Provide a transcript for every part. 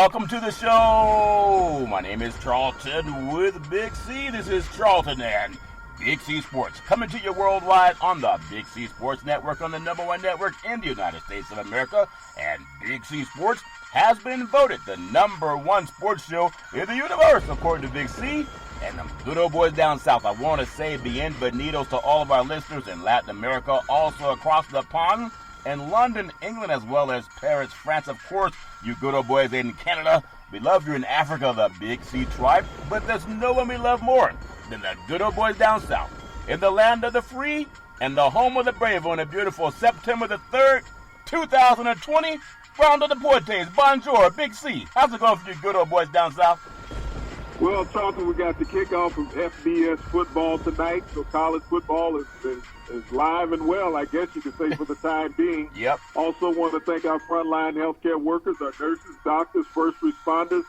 Welcome to the show. My name is Charlton with Big C. This is Charlton and Big C Sports, coming to you worldwide on the Big C Sports Network, on the #1 network in the United States of America. And Big C Sports has been voted the #1 sports show in the universe, according to Big C and them good old boys down south. I want to say bienvenidos to all of our listeners in Latin America, also across the pond, in London, England, as well as Paris, France. Of course, you good old boys in Canada. We love you in Africa, the Big C tribe, but there's no one we love more than the good old boys down south, in the land of the free and the home of the brave, on a beautiful September the 3rd, 2020. Round of the Portes, bonjour, Big C. How's it going for you good old boys down south? Well, Charlton, we got the kickoff of FBS football tonight, so college football is live and well, I guess you could say, for the time being. Yep. Also want to thank our frontline healthcare workers, our nurses, doctors, first responders,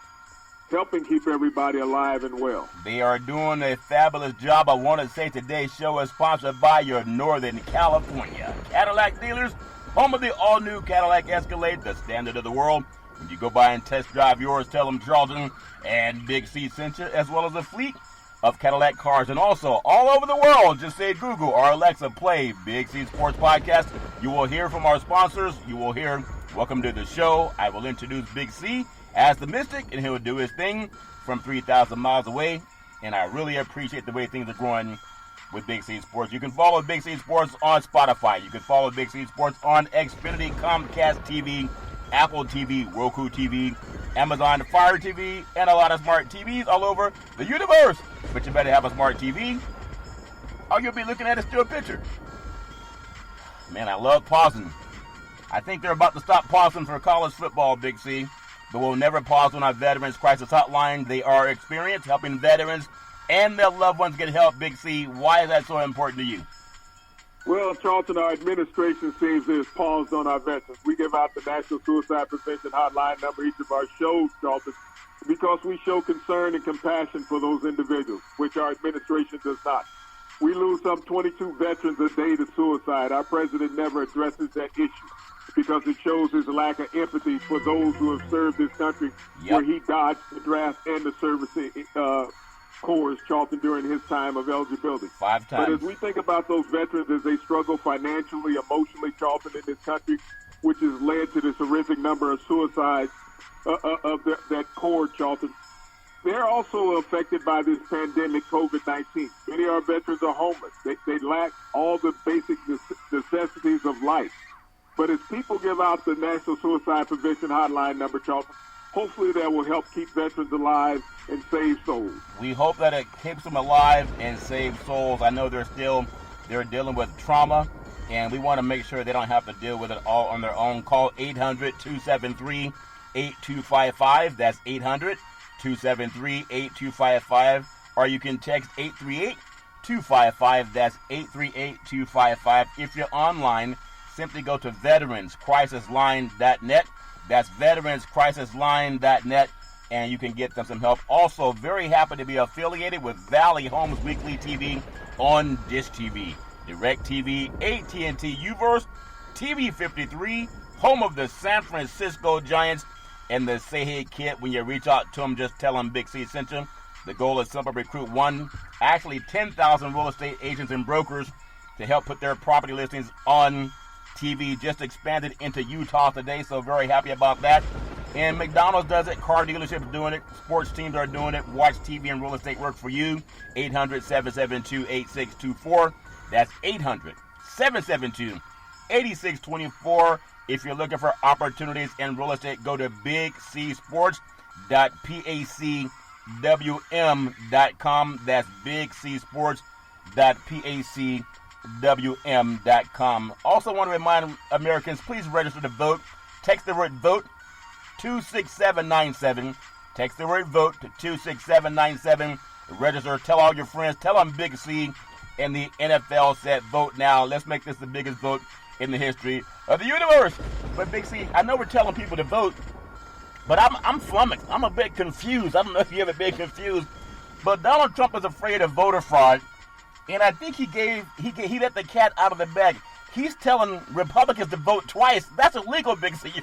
helping keep everybody alive and well. They are doing a fabulous job. I want to say today's show is sponsored by your Northern California Cadillac dealers, home of the all-new Cadillac Escalade, the standard of the world. When you go by and test drive yours, tell them Charlton and Big C sent you, as well as a fleet of Cadillac cars. And also, all over the world, just say Google or Alexa, play Big C Sports Podcast. You will hear from our sponsors. You will hear, welcome to the show. I will introduce Big C as the Mystic, and he'll do his thing from 3,000 miles away. And I really appreciate the way things are growing with Big C Sports. You can follow Big C Sports on Spotify. You can follow Big C Sports on Xfinity, Comcast TV, Apple TV, Roku TV, Amazon Fire TV, and a lot of smart TVs all over the universe. But you better have a smart TV, or you'll be looking at a still picture. Man, I love pausing. I think they're about to stop pausing for college football, Big C. But we'll never pause on our Veterans Crisis Hotline. They are experienced helping veterans and their loved ones get help, Big C. Why is that so important to you? Well, Charlton, our administration seems to have paused on our veterans. We give out the National Suicide Prevention Hotline number each of our shows, Charlton, because we show concern and compassion for those individuals, which our administration does not. We lose some 22 veterans a day to suicide. Our president never addresses that issue because it shows his lack of empathy for those who have served this country, where he dodged the draft and the service corps, Charlton, during his time of eligibility. 5 times. But as we think about those veterans as they struggle financially, emotionally, Charlton, in this country, which has led to this horrific number of suicides of that corps, Charlton, they're also affected by this pandemic, COVID-19. Many of our veterans are homeless. They lack all the basic necessities of life. But as people give out the National Suicide Prevention Hotline number, Charlton, hopefully that will help keep veterans alive and save souls. We hope that it keeps them alive and saves souls. I know they're dealing with trauma, and we want to make sure they don't have to deal with it all on their own. Call 800-273-8255. That's 800-273-8255. Or you can text 838-255. That's 838-255. If you're online, simply go to veteranscrisisline.net. That's veteranscrisisline.net, and you can get them some help. Also, very happy to be affiliated with Valley Homes Weekly TV on Dish TV, DirecTV, AT&T Uverse, TV 53, home of the San Francisco Giants, and the Say Hey Kid. When you reach out to them, just tell them Big C sent you. The goal is simple: recruit 10,000 real estate agents and brokers to help put their property listings on TV. Just expanded into Utah today, so very happy about that. And McDonald's does it, car dealerships doing it, sports teams are doing it. Watch TV and real estate work for you. 800-772-8624. That's 800-772-8624. If you're looking for opportunities in real estate, go to bigcsports.pacwm.com. That's bigcsports.pacwm.com. Also want to remind Americans, please register to vote. Text the word VOTE 26797. Text the word VOTE to 26797. Register. Tell all your friends. Tell them Big C and the NFL said vote now. Let's make this the biggest vote in the history of the universe. But Big C, I know we're telling people to vote, but I'm flummoxed. I'm a bit confused. I don't know if you ever been confused, but Donald Trump is afraid of voter fraud, and I think he let the cat out of the bag. He's telling Republicans to vote twice. That's illegal, Big C.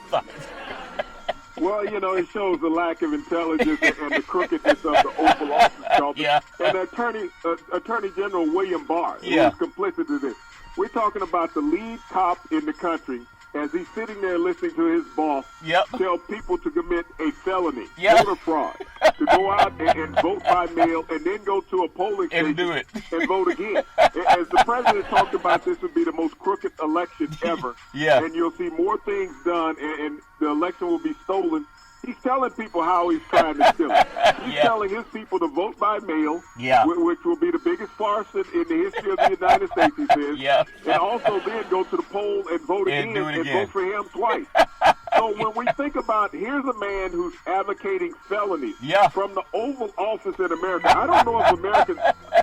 Well, it shows the lack of intelligence and the crookedness of the Oval Office, Charlton. Yeah. And Attorney General William Barr, Yeah. who's complicit in this. We're talking about the lead cop in the country as he's sitting there listening to his boss Yep. tell people to commit a felony, Yeah. voter fraud, to go out and vote by mail and then go to a polling station And do it. and vote again. As the president talked about, this would be the most crooked election ever. Yeah. And you'll see more things done, and the election will be stolen. He's telling people how he's trying to steal it. He's Yeah. telling his people to vote by mail, Yeah. which will be the biggest farce in the history of the United States, he says. Yeah. And also then go to the poll and vote And again do it and again. vote for him twice. So when we think about, here's a man who's advocating felonies Yeah. from the Oval Office in America. I don't know if Americans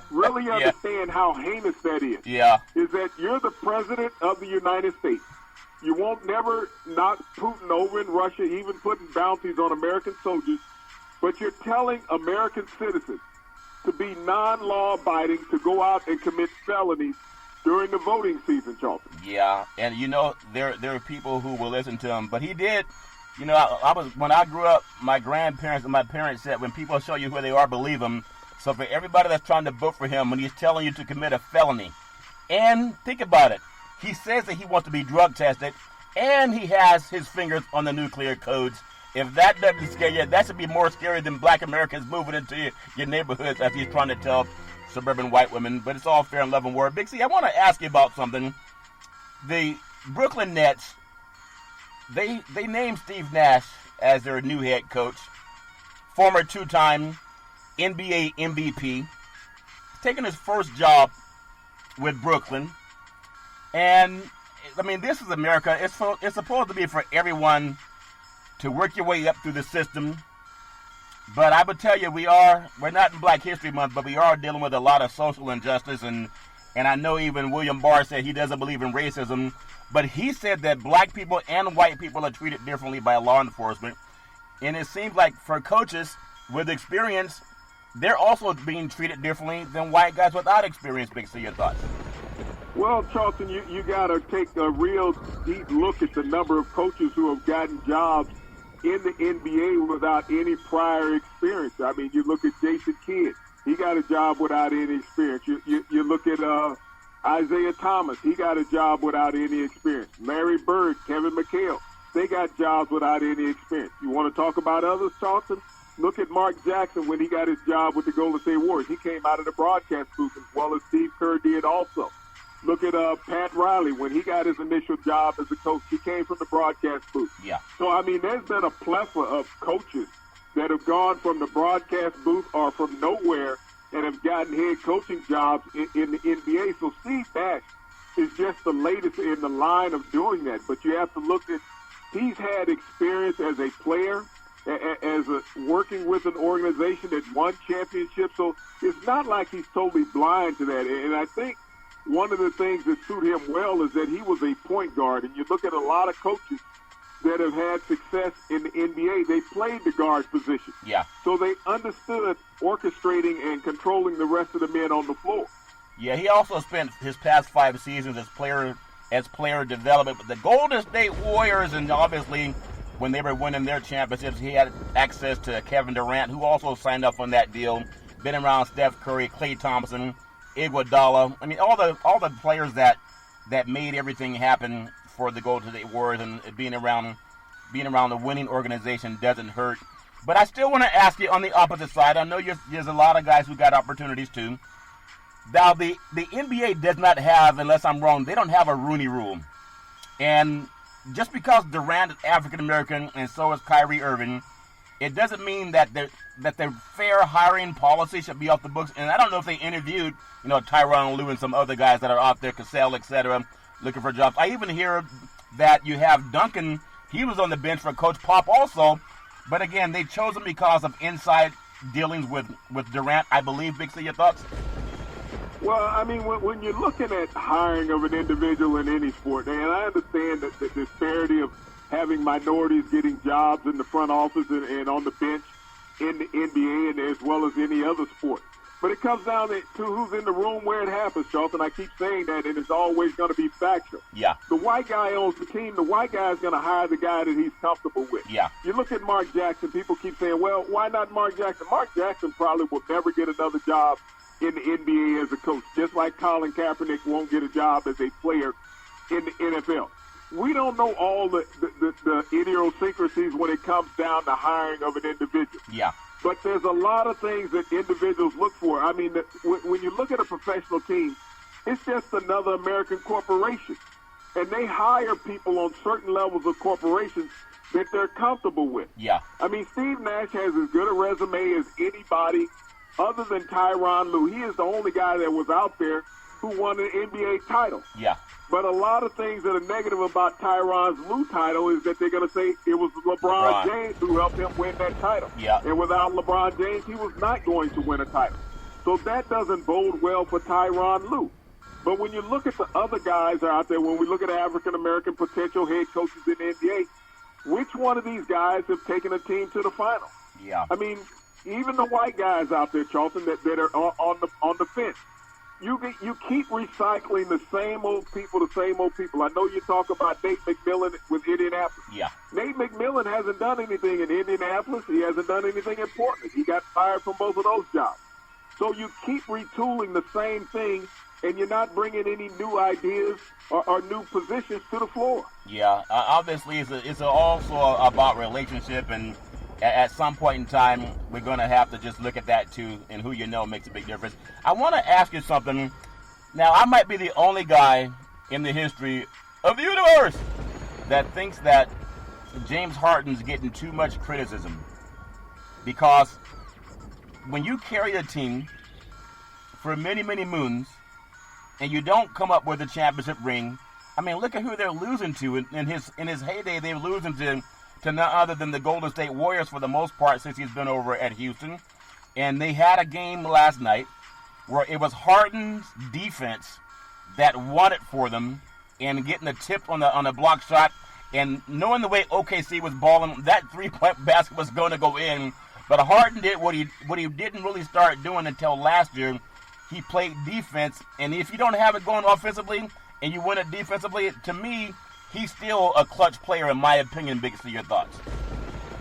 really understand how heinous that is. Yeah. Is that you're the president of the United States. You won't never knock Putin over in Russia, even putting bounties on American soldiers, but you're telling American citizens to be non-law abiding, to go out and commit felonies during the voting season, Charlton. Yeah, and there are people who will listen to him, but he did. I was when I grew up, my grandparents and my parents said, when people show you who they are, believe them. So for everybody that's trying to vote for him, when he's telling you to commit a felony, and think about it, he says that he wants to be drug tested, and he has his fingers on the nuclear codes. If that doesn't scare you, that should be more scary than black Americans moving into your neighborhoods as he's trying to tell suburban white women. But it's all fair and love and war. Big C, I want to ask you about something. The Brooklyn Nets, they named Steve Nash as their new head coach, former two-time NBA MVP, taking his first job with Brooklyn. And, I mean, this is America. It's supposed to be for everyone to work your way up through the system. But I would tell you, we're not in Black History Month, but we are dealing with a lot of social injustice. And I know even William Barr said he doesn't believe in racism. But he said that black people and white people are treated differently by law enforcement. And it seems like for coaches with experience, they're also being treated differently than white guys without experience. Big C, your thoughts? Well, Charlton, you got to take a real deep look at the number of coaches who have gotten jobs in the NBA without any prior experience. I mean, you look at Jason Kidd. He got a job without any experience. You look at Isaiah Thomas. He got a job without any experience. Larry Bird, Kevin McHale. They got jobs without any experience. You want to talk about others, Charlton? Look at Mark Jackson when he got his job with the Golden State Warriors. He came out of the broadcast booth as well as Steve Kerr did also. Look at Pat Riley when he got his initial job as a coach. He came from the broadcast booth. Yeah. So, I mean, there's been a plethora of coaches that have gone from the broadcast booth or from nowhere and have gotten head coaching jobs in the NBA. So Steve Nash is just the latest in the line of doing that. But you have to look at, he's had experience as a player, working with an organization that won championships. So it's not like he's totally blind to that. And I think one of the things that suit him well is that he was a point guard. And you look at a lot of coaches that have had success in the NBA, they played the guard position. Yeah. So they understood orchestrating and controlling the rest of the men on the floor. Yeah, he also spent his past 5 seasons as player development with the Golden State Warriors, and obviously when they were winning their championships, he had access to Kevin Durant, who also signed up on that deal. Been around Steph Curry, Klay Thompson, Iguodala. I mean, all the players that made everything happen for the Golden State Warriors, and being around the winning organization doesn't hurt. But I still want to ask you on the opposite side. I know there's a lot of guys who got opportunities too. Now, the NBA does not have, unless I'm wrong, they don't have a Rooney Rule. And just because Durant is African American and so is Kyrie Irving, it doesn't mean that the fair hiring policy should be off the books. And I don't know if they interviewed, Tyronn Lue and some other guys that are out there, Cassell, etc., looking for jobs. I even hear that you have Duncan. He was on the bench for Coach Pop also. But again, they chose him because of inside dealings with Durant, I believe. Big C, your thoughts? Well, I mean, when you're looking at hiring of an individual in any sport, and I understand that the disparity of having minorities getting jobs in the front office and on the bench in the NBA and as well as any other sport. But it comes down to who's in the room where it happens, Charlton. I keep saying that, and it's always going to be factual. Yeah. The white guy owns the team. The white guy is going to hire the guy that he's comfortable with. Yeah. You look at Mark Jackson, people keep saying, well, why not Mark Jackson? Mark Jackson probably will never get another job in the NBA as a coach, just like Colin Kaepernick won't get a job as a player in the NFL. We don't know all the idiosyncrasies when it comes down to hiring of an individual. Yeah. But there's a lot of things that individuals look for. I mean, when you look at a professional team, it's just another American corporation. And they hire people on certain levels of corporations that they're comfortable with. Yeah. I mean, Steve Nash has as good a resume as anybody other than Tyronn Lue. He is the only guy that was out there who won an NBA title. Yeah. But a lot of things that are negative about Tyronn's Lue title is that they're going to say it was LeBron James who helped him win that title. Yeah. And without LeBron James, he was not going to win a title. So that doesn't bode well for Tyronn Lue. But when you look at the other guys out there, when we look at African-American potential head coaches in the NBA, which one of these guys have taken a team to the final? Yeah. I mean, even the white guys out there, Charlton, that are on the fence. You keep recycling the same old people. I know you talk about Nate McMillan with Indianapolis. Yeah. Nate McMillan hasn't done anything in Indianapolis. He hasn't done anything in Portland. He got fired from both of those jobs. So you keep retooling the same thing, and you're not bringing any new ideas or new positions to the floor. Yeah. Obviously, it's also about relationship, and at some point in time, we're going to have to just look at that too, and who you know makes a big difference. I want to ask you something. Now, I might be the only guy in the history of the universe that thinks that James Harden's getting too much criticism, because when you carry a team for many, many moons and you don't come up with a championship ring, I mean, look at who they're losing to. In his heyday, they're losing to none other than the Golden State Warriors for the most part since he's been over at Houston. And they had a game last night where it was Harden's defense that won it for them, and getting a tip on the block shot, and knowing the way OKC was balling, that three-point basket was going to go in. But Harden did what he didn't really start doing until last year. He played defense, and if you don't have it going offensively and you win it defensively, to me, he's still a clutch player, in my opinion. Big C, your thoughts?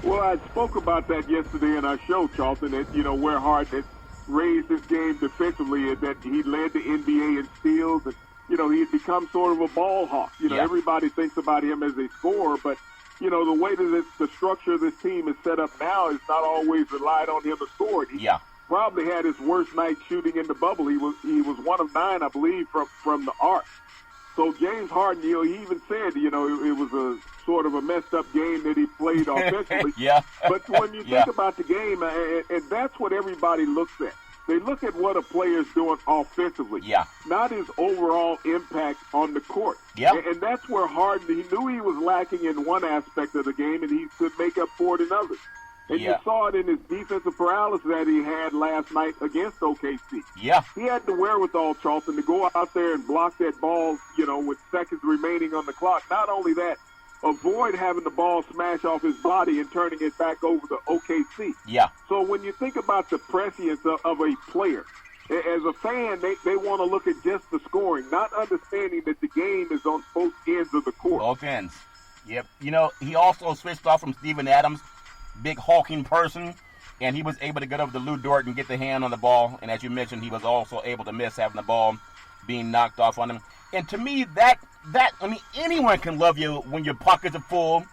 Well, I spoke about that yesterday in our show, Charlton, that, where Harden raised his game defensively, and that he led the NBA in steals, and, he had become sort of a ball hawk. Everybody thinks about him as a scorer, but, the way that the structure of this team is set up now is not always relied on him to score. He probably had his worst night shooting in the bubble. He was 1 of 9, I believe, from the arc. So James Harden, he even said, it was a sort of a messed up game that he played offensively. Yeah. But when you think about the game, and that's what everybody looks at. They look at what a player's doing offensively, not his overall impact on the court. Yeah. And that's where Harden, he knew he was lacking in one aspect of the game, and he could make up for it in others. And you saw it in his defensive paralysis that he had last night against OKC. Yeah. He had the wherewithal, Charlton, to go out there and block that ball, with seconds remaining on the clock. Not only that, avoid having the ball smash off his body and turning it back over to OKC. Yeah. So when you think about the prescience of a player, as a fan, they want to look at just the scoring, not understanding that the game is on both ends of the court. Both ends. Yep. He also switched off from Steven Adams, big hulking person, and he was able to get over to Lou Dort and get the hand on the ball. And as you mentioned, he was also able to miss having the ball being knocked off on him. And to me, anyone can love you when your pockets are full,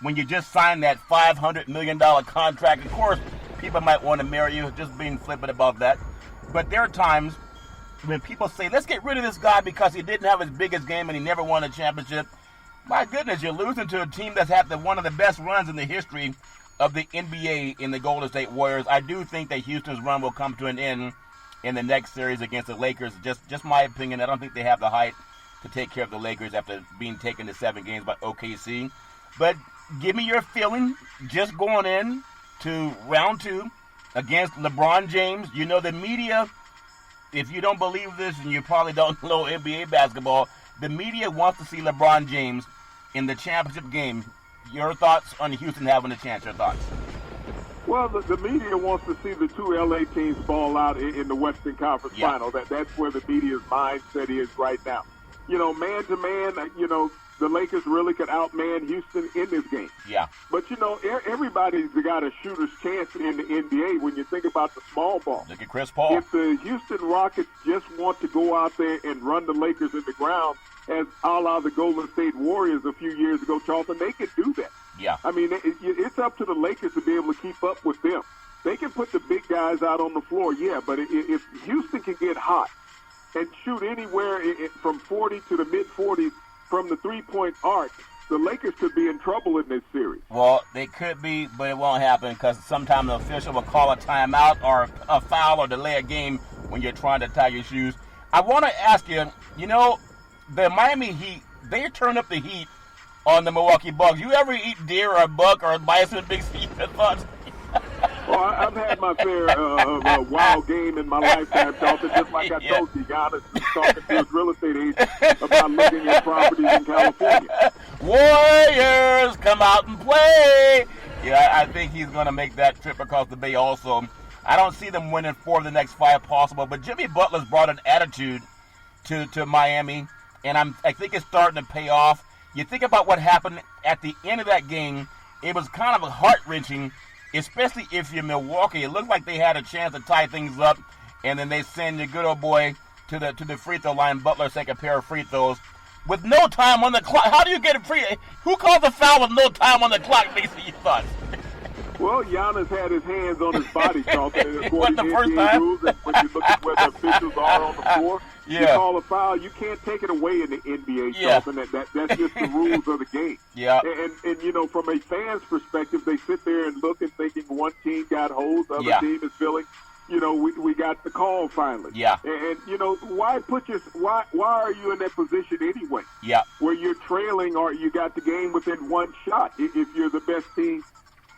when you just signed that $500 million contract. Of course, people might want to marry you, just being flippant about that. But there are times when people say, let's get rid of this guy because he didn't have his biggest game and he never won a championship. My goodness, you're losing to a team that's had one of the best runs in the history of the NBA in the Golden State Warriors. I do think that Houston's run will come to an end in the next series against the Lakers. Just my opinion. I don't think they have the height to take care of the Lakers after being taken to 7 games by OKC. But give me your feeling just going in to round 2 against LeBron James. The media, if you don't believe this and you probably don't know NBA basketball, the media wants to see LeBron James in the championship game. Your thoughts on Houston having a chance? Your thoughts? Well, the media wants to see the two LA teams fall out in the Western Conference Final. That's where the media's mindset is right now. Man to man, the Lakers really could outman Houston in this game. Yeah. But, everybody's got a shooter's chance in the NBA when you think about the small ball. Look at Chris Paul. If the Houston Rockets just want to go out there and run the Lakers in the ground, as a la the Golden State Warriors a few years ago, Charlton, they could do that. Yeah. I mean, it's up to the Lakers to be able to keep up with them. They can put the big guys out on the floor, but if Houston can get hot and shoot anywhere from 40 to the mid-40s from the three-point arc, the Lakers could be in trouble in this series. Well, they could be, but it won't happen because sometimes the official will call a timeout or a foul or delay a game when you're trying to tie your shoes. I want to ask you, the Miami Heat, they turn up the heat on the Milwaukee Bucks. You ever eat deer or a buck or a bison, Big C? Thoughts? Well, I've had my fair of a wild game in my lifetime, Charlton. Just like I told you, Giannis was talking to his real estate agent about looking at properties in California. Warriors, come out and play. Yeah, I think he's going to make that trip across the bay also. I don't see them winning 4 of the next 5 possible, but Jimmy Butler's brought an attitude to Miami, and I think it's starting to pay off. You think about what happened at the end of that game, it was kind of heart-wrenching, especially if you're Milwaukee. It looked like they had a chance to tie things up, and then they send your good old boy to the free throw line. Butler take a pair of free throws with no time on the clock. How do you get a free? Who calls a foul with no time on the clock, basically, you thought? Well, Giannis had his hands on his body, Charlton. According the to first NBA time? rules, and when you look at where the officials are on the floor, you call a foul. You can't take it away in the NBA, Charlton. That's just the rules of the game. Yeah. And from a fan's perspective, they sit there and look and thinking one team got holds, the other team is feeling, we got the call finally. Yeah. And why are you in that position anyway? Yeah. Where you're trailing or you got the game within one shot if you're the best team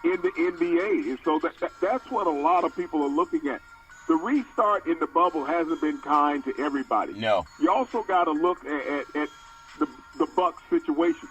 in the NBA. And so that's what a lot of people are looking at. The restart in the bubble hasn't been kind to everybody. No. You also got to look at the Bucks situation.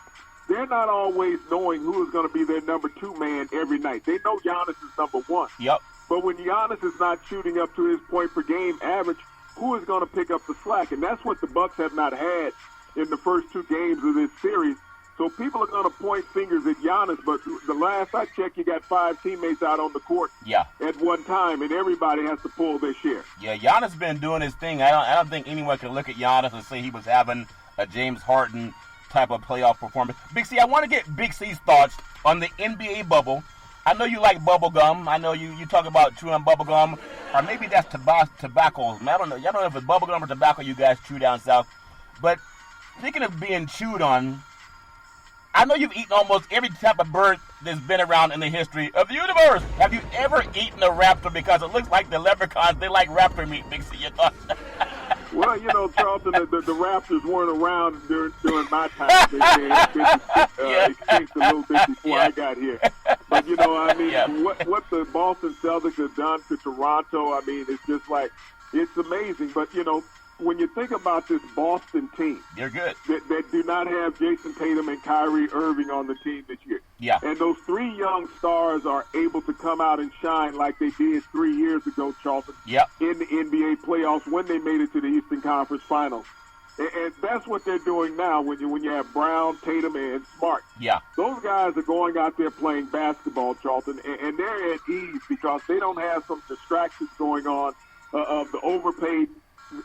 They're not always knowing who is going to be their number 2 man every night. They know Giannis is number 1. Yep. But when Giannis is not shooting up to his point per game average, who is going to pick up the slack? And that's what the Bucks have not had in the first 2 games of this series. So people are going to point fingers at Giannis, but the last I checked, you got 5 teammates out on the court at one time, and everybody has to pull their share. Yeah, Giannis been doing his thing. I don't think anyone can look at Giannis and say he was having a James Harden type of playoff performance. Big C, I want to get Big C's thoughts on the NBA bubble. I know you like bubble gum. I know you talk about chewing bubble gum, or maybe that's tobacco. I don't know. Y'all don't know if it's bubble gum or tobacco you guys chew down south. But thinking of being chewed on, I know you've eaten almost every type of bird that's been around in the history of the universe. Have you ever eaten a raptor? Because it looks like the leprechauns, they like raptor meat, Big C. Your thoughts? Well, Charlton, the Raptors weren't around during my time. They had been extinct a little bit before I got here. But, what the Boston Celtics have done to Toronto, it's just like, it's amazing. But, when you think about this Boston team, they're good. That do not have Jason Tatum and Kyrie Irving on the team this year. Yeah. And those 3 young stars are able to come out and shine like they did 3 years ago, Charlton, in the NBA playoffs when they made it to the Eastern Conference Finals. And that's what they're doing now when you have Brown, Tatum, and Smart. Yeah. Those guys are going out there playing basketball, Charlton, and they're at ease because they don't have some distractions going on of the overpaid,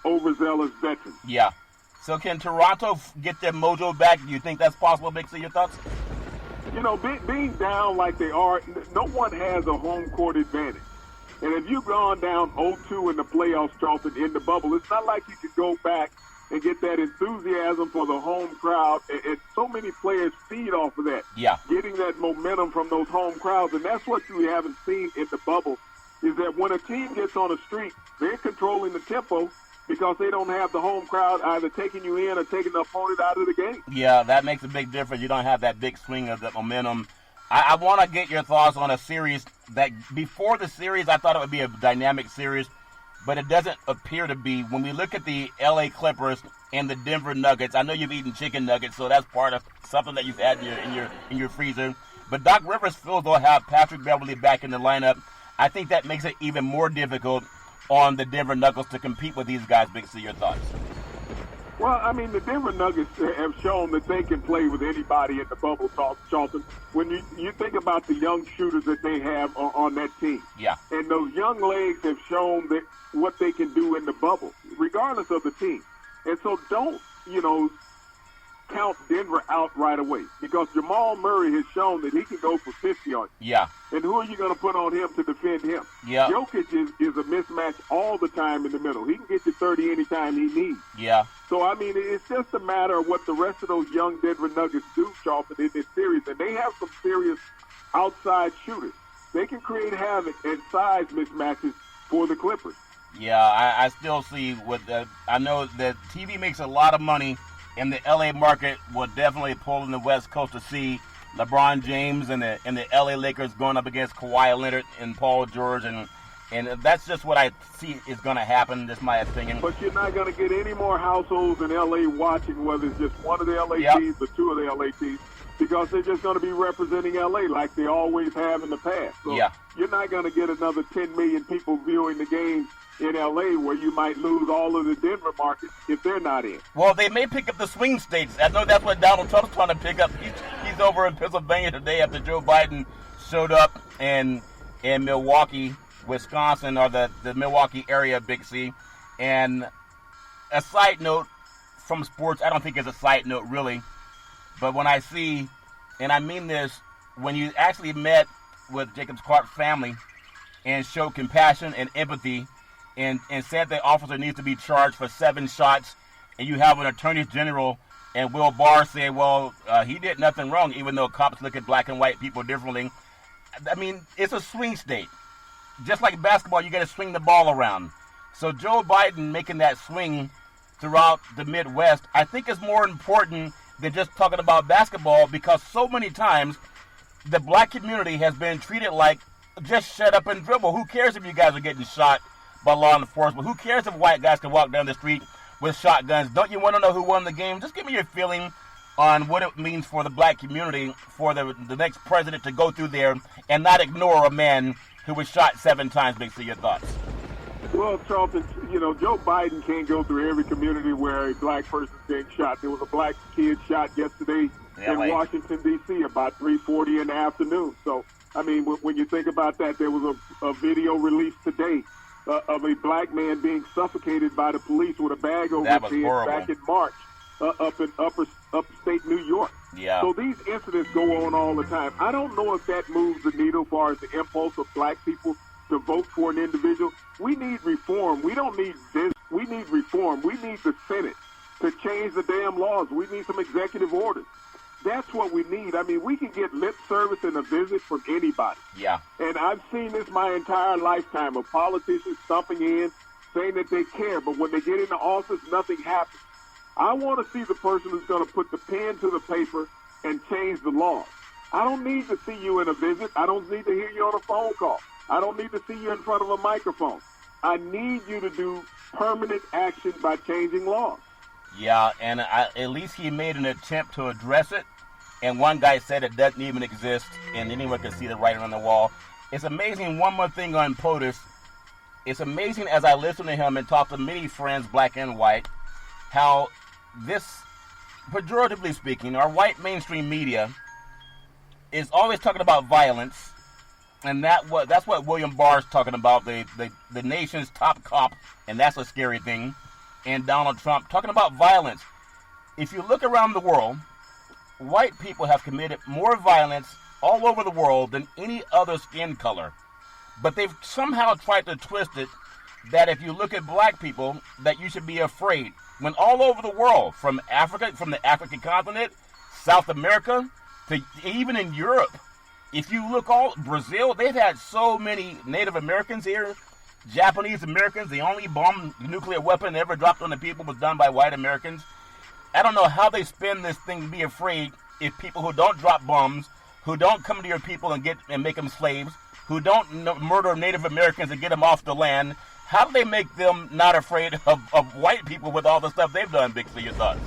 overzealous veterans. Yeah. So can Toronto get their mojo back? Do you think that's possible, Big C? Your thoughts? Being down like they are, no one has a home court advantage. And if you've gone down 0-2 in the playoffs, Charlton, in the bubble, it's not like you could go back and get that enthusiasm for the home crowd. And so many players feed off of that. Yeah. Getting that momentum from those home crowds. And that's what you haven't seen in the bubble, is that when a team gets on a streak, they're controlling the tempo because they don't have the home crowd either taking you in or taking the opponent out of the game. Yeah, that makes a big difference. You don't have that big swing of the momentum. I want to get your thoughts on a series that before the series, I thought it would be a dynamic series. but it doesn't appear to be. When we look at the L.A. Clippers and the Denver Nuggets, I know you've eaten chicken nuggets, so that's part of something that you've had in your freezer. But Doc Rivers feels they'll have Patrick Beverley back in the lineup. I think that makes it even more difficult on the Denver Nuggets to compete with these guys. Big C, your thoughts? Well, I mean, the Denver Nuggets have shown that they can play with anybody in the bubble, Charlton. When you think about the young shooters that they have on that team, yeah, and those young legs have shown that what they can do in the bubble, regardless of the team. And so don't, count Denver out right away, because Jamal Murray has shown that he can go for 50 on you. Yeah. And who are you going to put on him to defend him? Yeah. Jokic is a mismatch all the time in the middle. He can get you 30 anytime he needs. Yeah. So, I mean, it's just a matter of what the rest of those young Denver Nuggets do, Charlton, in this series. And they have some serious outside shooters. They can create havoc and size mismatches for the Clippers. Yeah, I still see I know that TV makes a lot of money, and the LA market will definitely pull in the West Coast to see LeBron James and the LA Lakers going up against Kawhi Leonard and Paul George, and that's just what I see is going to happen. That's my opinion. But you're not going to get any more households in LA watching whether it's just one of the LA teams or two of the LA teams, because they're just going to be representing LA like they always have in the past. So you're not going to get another 10 million people viewing the game in LA, where you might lose all of the Denver market if they're not in. Well, they may pick up the swing states. I know that's what Donald Trump's trying to pick up. He's over in Pennsylvania today after Joe Biden showed up in Milwaukee, Wisconsin, or the Milwaukee area, Big C. And a side note from sports, I don't think it's a side note really, but when I see, and I mean this, when you actually met with Jacobs Clark's family and showed compassion and empathy, and said the officer needs to be charged for 7 shots, and you have an attorney general and Will Barr say, well, he did nothing wrong, even though cops look at black and white people differently. I mean, it's a swing state. Just like basketball, you got to swing the ball around. So Joe Biden making that swing throughout the Midwest, I think is more important than just talking about basketball, because so many times the black community has been treated like, just shut up and dribble. Who cares if you guys are getting shot by law enforcement? Who cares if white guys can walk down the street with shotguns? Don't you want to know who won the game? Just give me your feeling on what it means for the black community, for the next president to go through there and not ignore a man who was shot 7 times. Big C, your thoughts? Well, Charlton, Joe Biden can't go through every community where a black person's being shot. There was a black kid shot yesterday in Washington, D.C. about 3:40 in the afternoon. So, I mean, when you think about that, there was a video released today of a black man being suffocated by the police with a bag over his head back in March up in upstate New York. Yeah. So these incidents go on all the time. I don't know if that moves the needle as far as the impulse of black people to vote for an individual. We need reform. We don't need this. We need reform. We need the Senate to change the damn laws. We need some executive orders. That's what we need. I mean, we can get lip service and a visit from anybody. Yeah. And I've seen this my entire lifetime of politicians stumping in, saying that they care, but when they get into office, nothing happens. I want to see the person who's going to put the pen to the paper and change the law. I don't need to see you in a visit. I don't need to hear you on a phone call. I don't need to see you in front of a microphone. I need you to do permanent action by changing laws. Yeah, and at least he made an attempt to address it. And one guy said it doesn't even exist, and anyone can see the writing on the wall. It's amazing. One more thing on POTUS. It's amazing as I listen to him and talk to many friends, black and white, how this, pejoratively speaking, our white mainstream media is always talking about violence, and that's what William Barr is talking about, the nation's top cop, and that's a scary thing, and Donald Trump talking about violence. If you look around the world, white people have committed more violence all over the world than any other skin color. But they've somehow tried to twist it that if you look at black people, that you should be afraid. When all over the world, from Africa, from the African continent, South America, to even in Europe, if you look Brazil, they've had so many Native Americans here, Japanese Americans. The only nuclear weapon ever dropped on the people was done by white Americans. I don't know how they spin this thing to be afraid if people who don't drop bombs, who don't come to your people and make them slaves, who don't murder Native Americans and get them off the land, How do they make them not afraid of white people with all the stuff they've done, Big C? Your thoughts?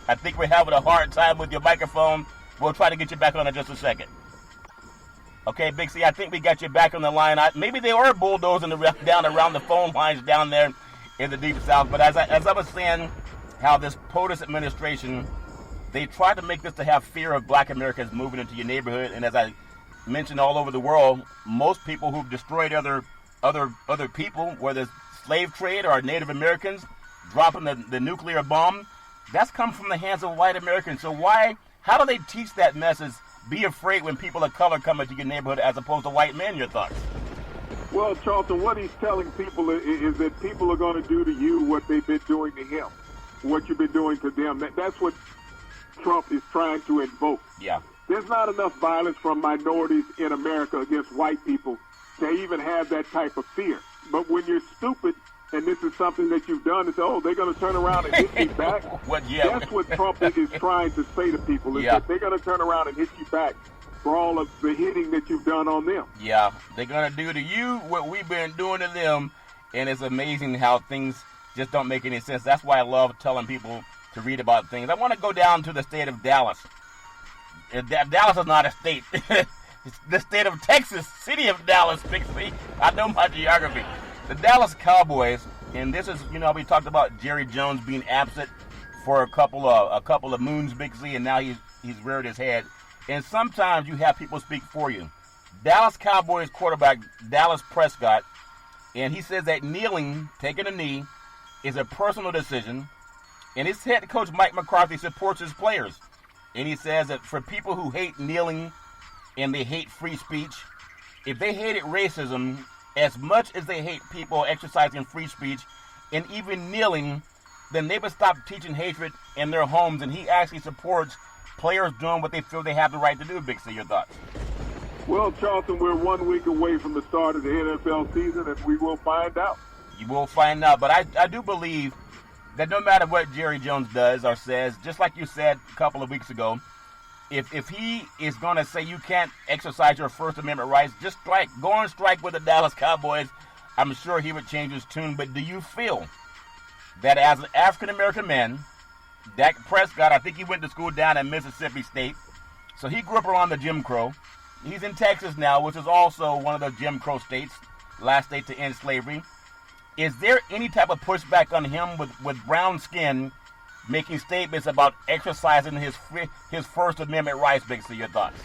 I think we're having a hard time with your microphone. We'll try to get you back on in just a second. Okay, Big C, I think we got you back on the line. Maybe they are bulldozing down around the phone lines down there in the Deep South. But as I was saying, how this POTUS administration, they tried to make this to have fear of black Americans moving into your neighborhood. And as I mentioned all over the world, most people who've destroyed other people, whether it's slave trade or Native Americans, dropping the nuclear bomb, that's come from the hands of white Americans. So how do they teach that message? Be afraid when people of color come into your neighborhood as opposed to white men, your thoughts? Well, Charlton, what he's telling people is that people are going to do to you what they've been doing to him, what you've been doing to them. That's what Trump is trying to invoke. Yeah. There's not enough violence from minorities in America against white people to even have that type of fear. But when you're stupid, and this is something that you've done, it's, they're going to turn around and hit you back. That's what Trump is trying to say to people, is that they're going to turn around and hit you back for all of the hitting that you've done on them. Yeah, they're going to do to you what we've been doing to them, and it's amazing how things just don't make any sense. That's why I love telling people to read about things. I want to go down to the state of Dallas. Dallas is not a state. It's the state of Texas, city of Dallas, Big C. I know my geography. The Dallas Cowboys, and this is, we talked about Jerry Jones being absent for a couple of moons, Big C, and now he's reared his head. And sometimes you have people speak for you. Dallas Cowboys quarterback Dallas Prescott, and he says that kneeling, taking a knee, is a personal decision, and his head coach Mike McCarthy supports his players. And he says that for people who hate kneeling and they hate free speech, if they hated racism as much as they hate people exercising free speech and even kneeling, then they would stop teaching hatred in their homes. And he actually supports players doing what they feel they have the right to do. Big C, your thoughts? Well, Charlton, we're 1 week away from the start of the NFL season, and we will find out. You will find out. But I do believe that no matter what Jerry Jones does or says, just like you said a couple of weeks ago, if he is going to say you can't exercise your First Amendment rights, just strike. Go on strike with the Dallas Cowboys. I'm sure he would change his tune. But do you feel that as an African-American man, Dak Prescott, I think he went to school down at Mississippi State, so he grew up around the Jim Crow. He's in Texas now, which is also one of the Jim Crow states, last state to end slavery. Is there any type of pushback on him with brown skin making statements about exercising his First Amendment rights? Big C, your thoughts?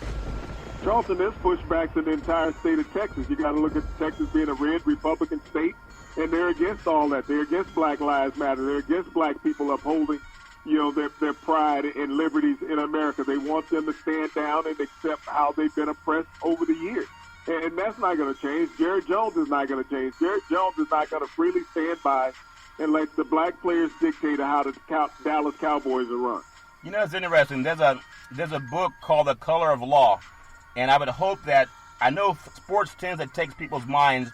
Charlton, there's pushback to the entire state of Texas. You got to look at Texas being a red Republican state, and they're against all that. They're against Black Lives Matter. They're against black people upholding, their pride and liberties in America. They want them to stand down and accept how they've been oppressed over the years. And that's not going to change. Jerry Jones is not going to change. Jerry Jones is not going to freely stand by and let the black players dictate how the Dallas Cowboys are run. It's interesting. There's a book called The Color of Law, and I would hope that, I know sports tends to take people's minds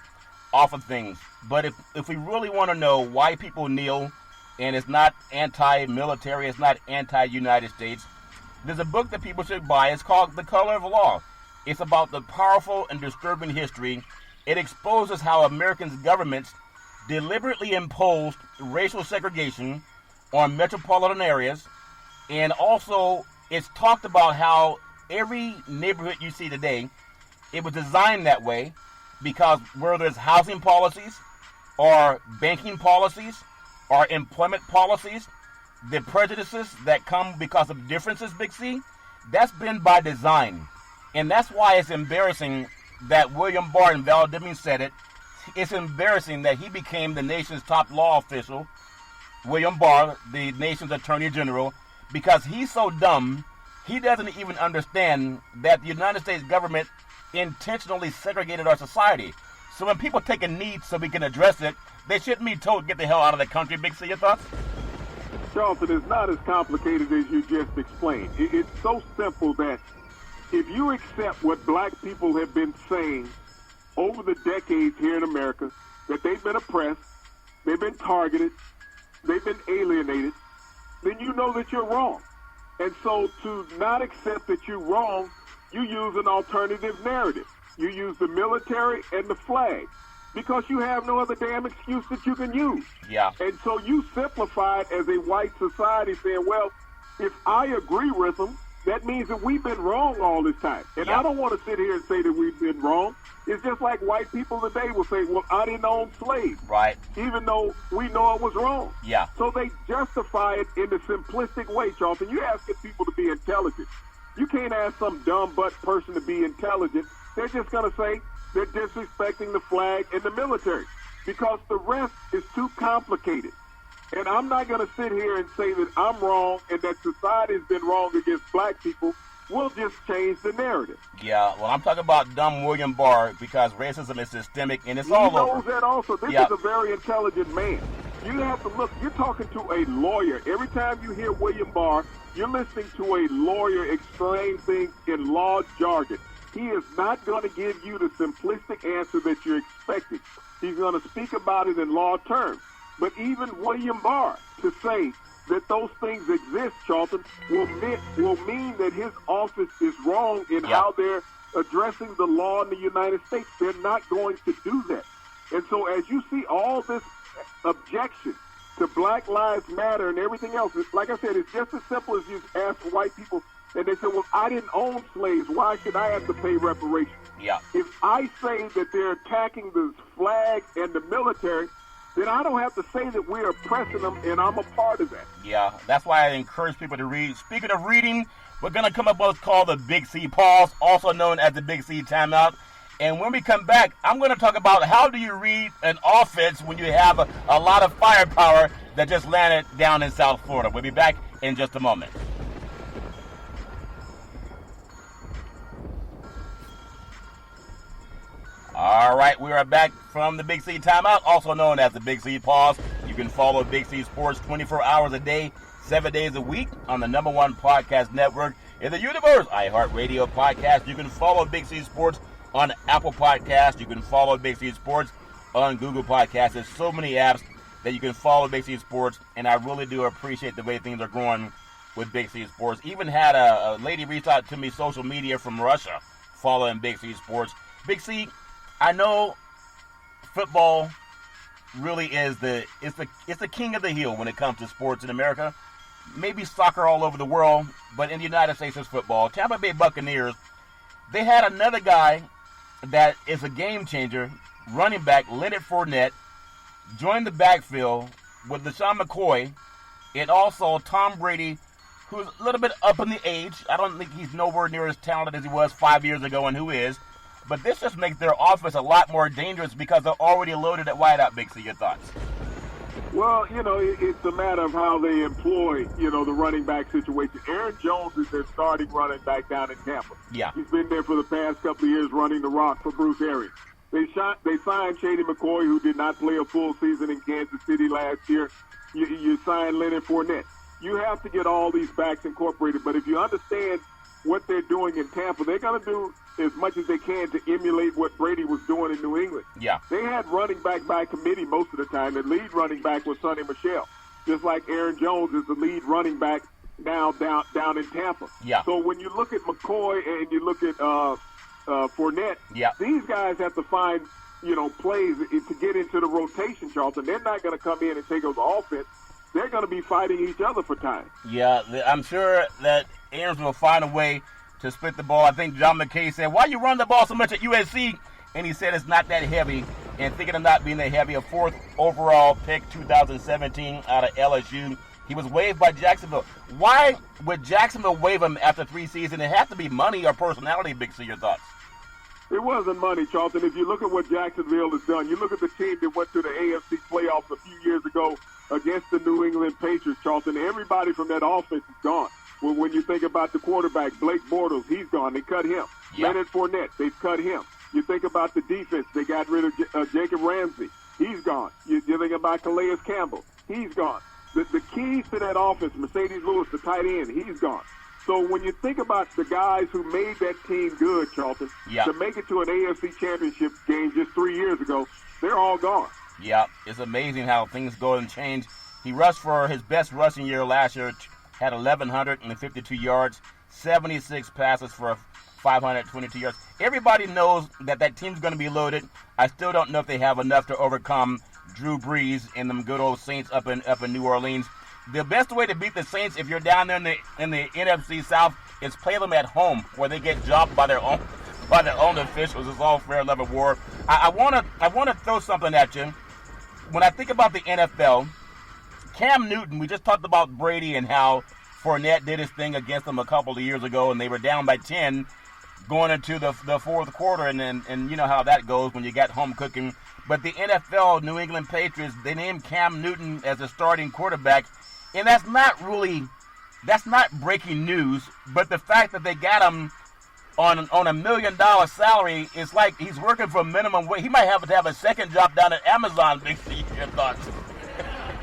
off of things, but if we really want to know why people kneel, and it's not anti-military, it's not anti-United States, there's a book that people should buy. It's called The Color of Law. It's about the powerful and disturbing history. It exposes how American governments deliberately imposed racial segregation on metropolitan areas, and also it's talked about how every neighborhood you see today, it was designed that way because whether it's housing policies or banking policies or employment policies, the prejudices that come because of differences, Big C, that's been by design. And that's why it's embarrassing that William Barr, and Val Deming said it, it's embarrassing that he became the nation's top law official, William Barr, the nation's attorney general, because he's so dumb, he doesn't even understand that the United States government intentionally segregated our society. So when people take a knee so we can address it, they shouldn't be told, get the hell out of the country. Big C, your thoughts? Charlton, it's not as complicated as you just explained. It's so simple that if you accept what black people have been saying over the decades here in America, that they've been oppressed, they've been targeted, they've been alienated, then you know that you're wrong. And so to not accept that you're wrong, you use an alternative narrative. You use the military and the flag because you have no other damn excuse that you can use. Yeah. And so you simplify it as a white society saying, well, if I agree with them, that means that we've been wrong all this time. And Yeah. I don't want to sit here and say that we've been wrong. It's just like white people today will say, well, I didn't own slaves, Right. even though we know it was wrong. Yeah. So they justify it in a simplistic way, Charlton. You're asking people to be intelligent. You can't ask some dumb butt person to be intelligent. They're just going to say they're disrespecting the flag and the military because the rest is too complicated. And I'm not going to sit here and say that I'm wrong and that society has been wrong against black people. We'll just change the narrative. Yeah, well, I'm talking about dumb William Barr because racism is systemic and it's He all knows over. that also. This Yeah. is a very intelligent man. You have to look. You're talking to a lawyer. Every time you hear William Barr, you're listening to a lawyer explain things in law jargon. He is not going to give you the simplistic answer that you're expecting. He's going to speak about it in law terms. But even William Barr, to say that those things exist, Charlton, will mean that his office is wrong in how they're addressing the law in the United States. They're not going to do that. And so as you see all this objection to Black Lives Matter and everything else, like I said, it's just as simple as you ask white people, and they say, well, I didn't own slaves. Why should I have to pay reparations? Yeah. If I say that they're attacking the flag and the military, then I don't have to say that we're oppressing them, and I'm a part of that. Yeah, that's why I encourage people to read. Speaking of reading, we're going to come up with what's called the Big C Pause, also known as the Big C Timeout. And when we come back, I'm going to talk about how do you read an offense when you have a lot of firepower that just landed down in South Florida. We'll be back in just a moment. All right, we are back from the Big C Timeout, also known as the Big C Pause. You can follow Big C Sports 24 hours a day, 7 days a week on the #1 podcast network in the universe, iHeartRadio Podcast. You can follow Big C Sports on Apple Podcasts. You can follow Big C Sports on Google Podcasts. There's so many apps that you can follow Big C Sports, and I really do appreciate the way things are going with Big C Sports. Even had a lady reach out to me social media from Russia following Big C Sports. Big C, I know football really is it's the king of the hill when it comes to sports in America. Maybe soccer all over the world, but in the United States it's football. Tampa Bay Buccaneers, they had another guy that is a game changer, running back Leonard Fournette, joined the backfield with LeSean McCoy, and also Tom Brady, who's a little bit up in the age. I don't think he's nowhere near as talented as he was 5 years ago, and who is. But this just makes their offense a lot more dangerous because they're already loaded at wideout. Big C, your thoughts? Well, it's a matter of how they employ, the running back situation. Aaron Jones is their starting running back down in Tampa. Yeah. He's been there for the past couple of years running the rock for Bruce Arians. They signed Shady McCoy, who did not play a full season in Kansas City last year. You signed Leonard Fournette. You have to get all these backs incorporated. But if you understand what they're doing in Tampa, they're going to do as much as they can to emulate what Brady was doing in New England. Yeah. They had running back by committee most of the time. The lead running back was Sonny Michel, just like Aaron Jones is the lead running back now down in Tampa. Yeah. So when you look at McCoy and you look at Fournette, these guys have to find plays to get into the rotation, Charlton. They're not going to come in and take over offense. They're going to be fighting each other for time. Yeah, I'm sure that Arians will find a way to split the ball. I think John McKay said, why you run the ball so much at USC? And he said it's not that heavy. And thinking of not being that heavy, a 4th overall pick 2017 out of LSU. He was waived by Jacksonville. Why would Jacksonville waive him after 3 seasons? It has to be money or personality, Big C. Your thoughts? It wasn't money, Charlton. If you look at what Jacksonville has done, you look at the team that went to the AFC playoffs a few years ago against the New England Patriots, Charlton. Everybody from that offense is gone. Well, when you think about the quarterback, Blake Bortles, he's gone. They cut him. Yeah. Leonard Fournette, they've cut him. You think about the defense, they got rid of Jacob Ramsey. He's gone. You think about Calais Campbell. He's gone. The keys to that offense, Mercedes Lewis, the tight end, he's gone. So when you think about the guys who made that team good, Charlton, to make it to an AFC championship game just 3 years ago, they're all gone. Yeah, it's amazing how things go and change. He rushed for his best rushing year last year, had 1,152 yards, 76 passes for 522 yards. Everybody knows that team's going to be loaded. I still don't know if they have enough to overcome Drew Brees and them good old Saints up in New Orleans. The best way to beat the Saints, if you're down there in the NFC South, is play them at home, where they get jobbed by their own officials. It's all fair level war. I wanna throw something at you. When I think about the NFL, Cam Newton, we just talked about Brady and how Fournette did his thing against them a couple of years ago, and they were down by 10 going into the fourth quarter, and you know how that goes when you got home cooking. But the NFL, New England Patriots, they named Cam Newton as a starting quarterback, and that's not breaking news. But the fact that they got him on a $1 million salary, it's like he's working for minimum wage. He might have to have a second job down at Amazon. Big C, your thoughts?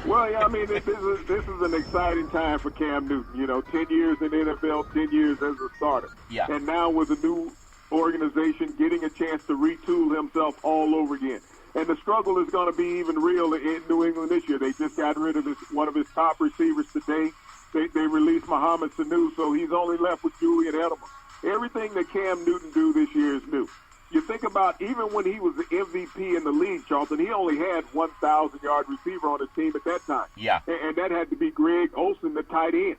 Well, yeah, I mean, this is an exciting time for Cam Newton. You know, 10 years in the NFL, 10 years as a starter. Yeah. And now with a new organization, getting a chance to retool himself all over again. And the struggle is going to be even real in New England this year. They just got rid of one of his top receivers today. They released Mohamed Sanu, so he's only left with Julian Edelman. Everything that Cam Newton do this year is new. You think about even when he was the MVP in the league, Charlton, he only had 1,000-yard receiver on his team at that time. Yeah. And that had to be Greg Olsen, the tight end.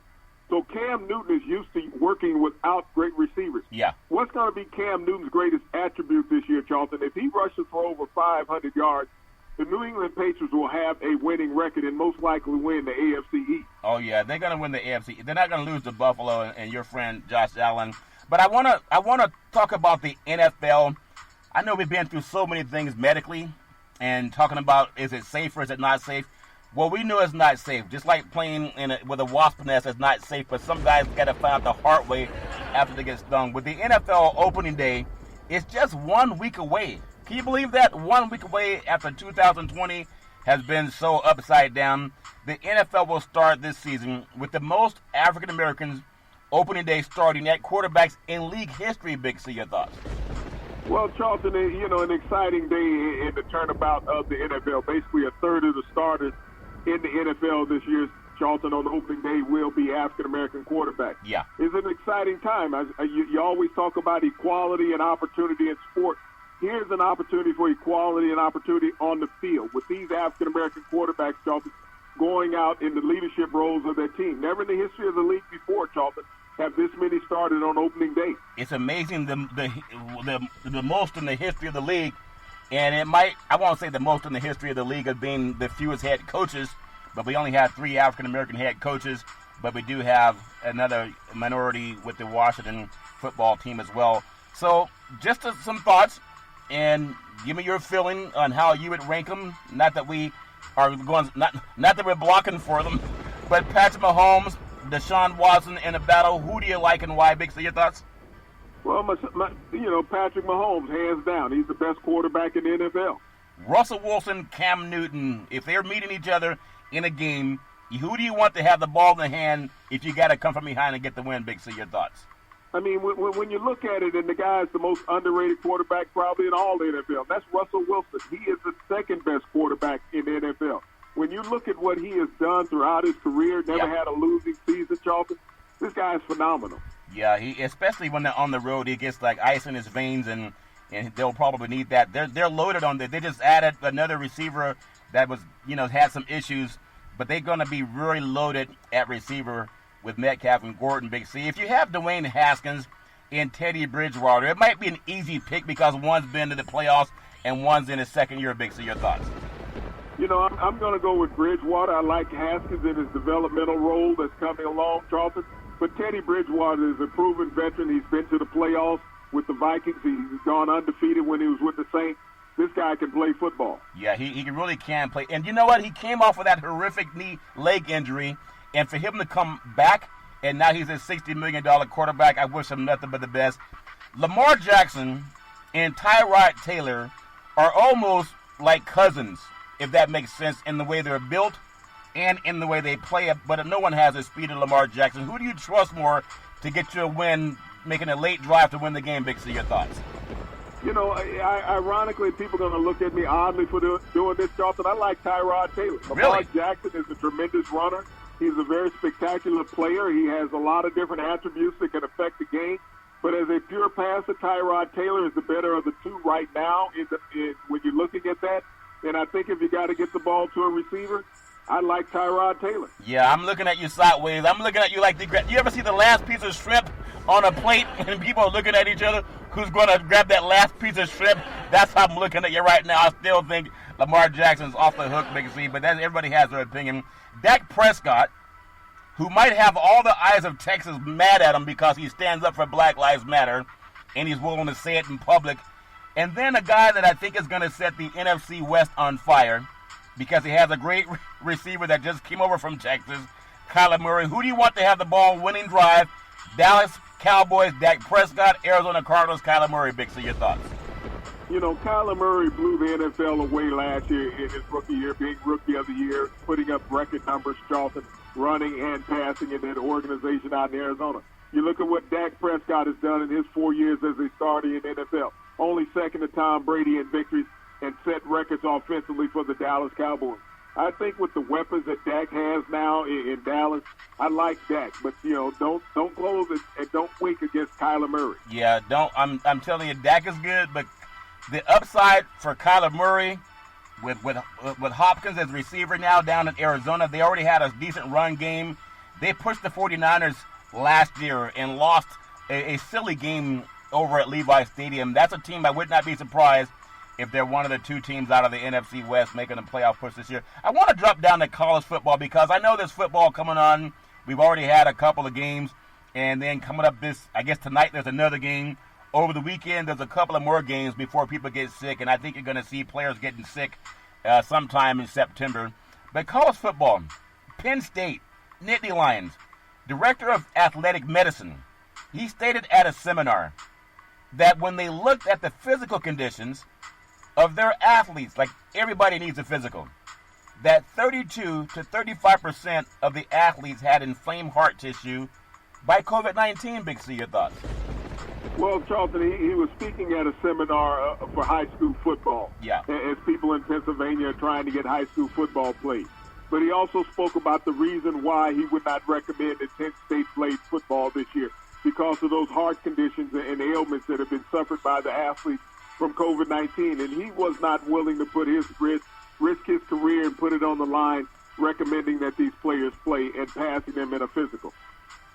So Cam Newton is used to working without great receivers. Yeah. What's going to be Cam Newton's greatest attribute this year, Charlton? If he rushes for over 500 yards, the New England Patriots will have a winning record and most likely win the AFC East. Oh, yeah, they're going to win the AFC. They're not going to lose to Buffalo and your friend Josh Allen. But I want to talk about the NFL. I know we've been through so many things medically and talking about is it safe or is it not safe. Well, we know it's not safe. Just like playing with a wasp nest is not safe, but some guys got to find out the hard way after they get stung. With the NFL opening day, it's just 1 week away. Can you believe that? 1 week away after 2020 has been so upside down. The NFL will start this season with the most African Americans opening day starting at quarterbacks in league history. Big C, your thoughts? Well, Charlton, you know, an exciting day in the turnabout of the NFL. Basically, a third of the starters in the NFL this year, Charlton, on opening day will be African-American quarterbacks. Yeah. It's an exciting time. You always talk about equality and opportunity in sport. Here's an opportunity for equality and opportunity on the field with these African-American quarterbacks, Charlton, going out in the leadership roles of their team. Never in the history of the league before, Charlton, have this many started on opening day. It's amazing, the most in the history of the league, and I won't say the most in the history of the league of being the fewest head coaches, but we only have 3 African-American head coaches, but we do have another minority with the Washington football team as well. So just some thoughts, and give me your feeling on how you would rank them. Not that we are going, not that we're blocking for them, but Patrick Mahomes, Deshaun Watson in a battle. Who do you like and why? Big C, your thoughts? Well, Patrick Mahomes, hands down. He's the best quarterback in the NFL. Russell Wilson, Cam Newton, if they're meeting each other in a game, who do you want to have the ball in the hand if you got to come from behind and get the win? Big C, your thoughts? I mean, when you look at it, and the guy's the most underrated quarterback probably in all the NFL, that's Russell Wilson. He is the second best quarterback in the NFL. When you look at what he has done throughout his career, never had a losing season, Charlton, this guy is phenomenal. Yeah, especially when they're on the road, he gets like ice in his veins, and they'll probably need that. They're loaded on that. They just added another receiver that was, had some issues, but they're going to be really loaded at receiver with Metcalf and Gordon, Big C. If you have Dwayne Haskins and Teddy Bridgewater, it might be an easy pick because one's been to the playoffs and one's in his second year, Big C. Your thoughts? I'm going to go with Bridgewater. I like Haskins in his developmental role that's coming along, Charlton. But Teddy Bridgewater is a proven veteran. He's been to the playoffs with the Vikings. He's gone undefeated when he was with the Saints. This guy can play football. Yeah, he really can play. And you know what? He came off of that horrific leg injury. And for him to come back, and now he's a $60 million quarterback, I wish him nothing but the best. Lamar Jackson and Tyrod Taylor are almost like cousins, if that makes sense, in the way they're built and in the way they play it. But no one has the speed of Lamar Jackson. Who do you trust more to get you a win, making a late drive to win the game, Big C? Your thoughts? Ironically, people are going to look at me oddly for doing this, Charlton. I like Tyrod Taylor. Really? Lamar Jackson is a tremendous runner. He's a very spectacular player. He has a lot of different attributes that can affect the game. But as a pure passer, Tyrod Taylor is the better of the two right now when you're looking at that. And I think if you got to get the ball to a receiver, I like Tyrod Taylor. Yeah, I'm looking at you sideways. I'm looking at you like you ever see the last piece of shrimp on a plate and people are looking at each other? Who's going to grab that last piece of shrimp? That's how I'm looking at you right now. I still think Lamar Jackson's off the hook, Big C, but everybody has their opinion. Dak Prescott, who might have all the eyes of Texas mad at him because he stands up for Black Lives Matter and he's willing to say it in public. And then a guy that I think is going to set the NFC West on fire because he has a great receiver that just came over from Texas, Kyler Murray. Who do you want to have the ball winning drive? Dallas Cowboys, Dak Prescott, Arizona Cardinals, Kyler Murray. Big C, your thoughts? You know, Kyler Murray blew the NFL away last year in his rookie year, being Rookie of the Year, putting up record numbers, Charlton, running and passing in that organization out in Arizona. You look at what Dak Prescott has done in his 4 years as a starter in the NFL. Only second to Tom Brady in victories and set records offensively for the Dallas Cowboys. I think with the weapons that Dak has now in Dallas, I like Dak, but don't close it and don't wink against Kyler Murray. Yeah, don't. I'm telling you, Dak is good, but the upside for Kyler Murray with Hopkins as receiver now down in Arizona, they already had a decent run game. They pushed the 49ers last year and lost a silly game over at Levi Stadium. That's a team I would not be surprised if they're one of the two teams out of the NFC West making a playoff push this year. I want to drop down to college football because I know there's football coming on. We've already had a couple of games, and then coming up I guess tonight there's another game. Over the weekend, there's a couple of more games before people get sick, and I think you're going to see players getting sick sometime in September. But college football, Penn State, Nittany Lions, director of athletic medicine, he stated at a seminar that when they looked at the physical conditions of their athletes, like everybody needs a physical, that 32 to 35% of the athletes had inflamed heart tissue by COVID-19. Big C, your thoughts? Well, Charlton, he was speaking at a seminar for high school football. Yeah. As people in Pennsylvania are trying to get high school football played. But he also spoke about the reason why he would not recommend that Penn State plays football this year, because of those heart conditions and ailments that have been suffered by the athletes from COVID-19. And he was not willing to put his risk his career and put it on the line, recommending that these players play and passing them in a physical.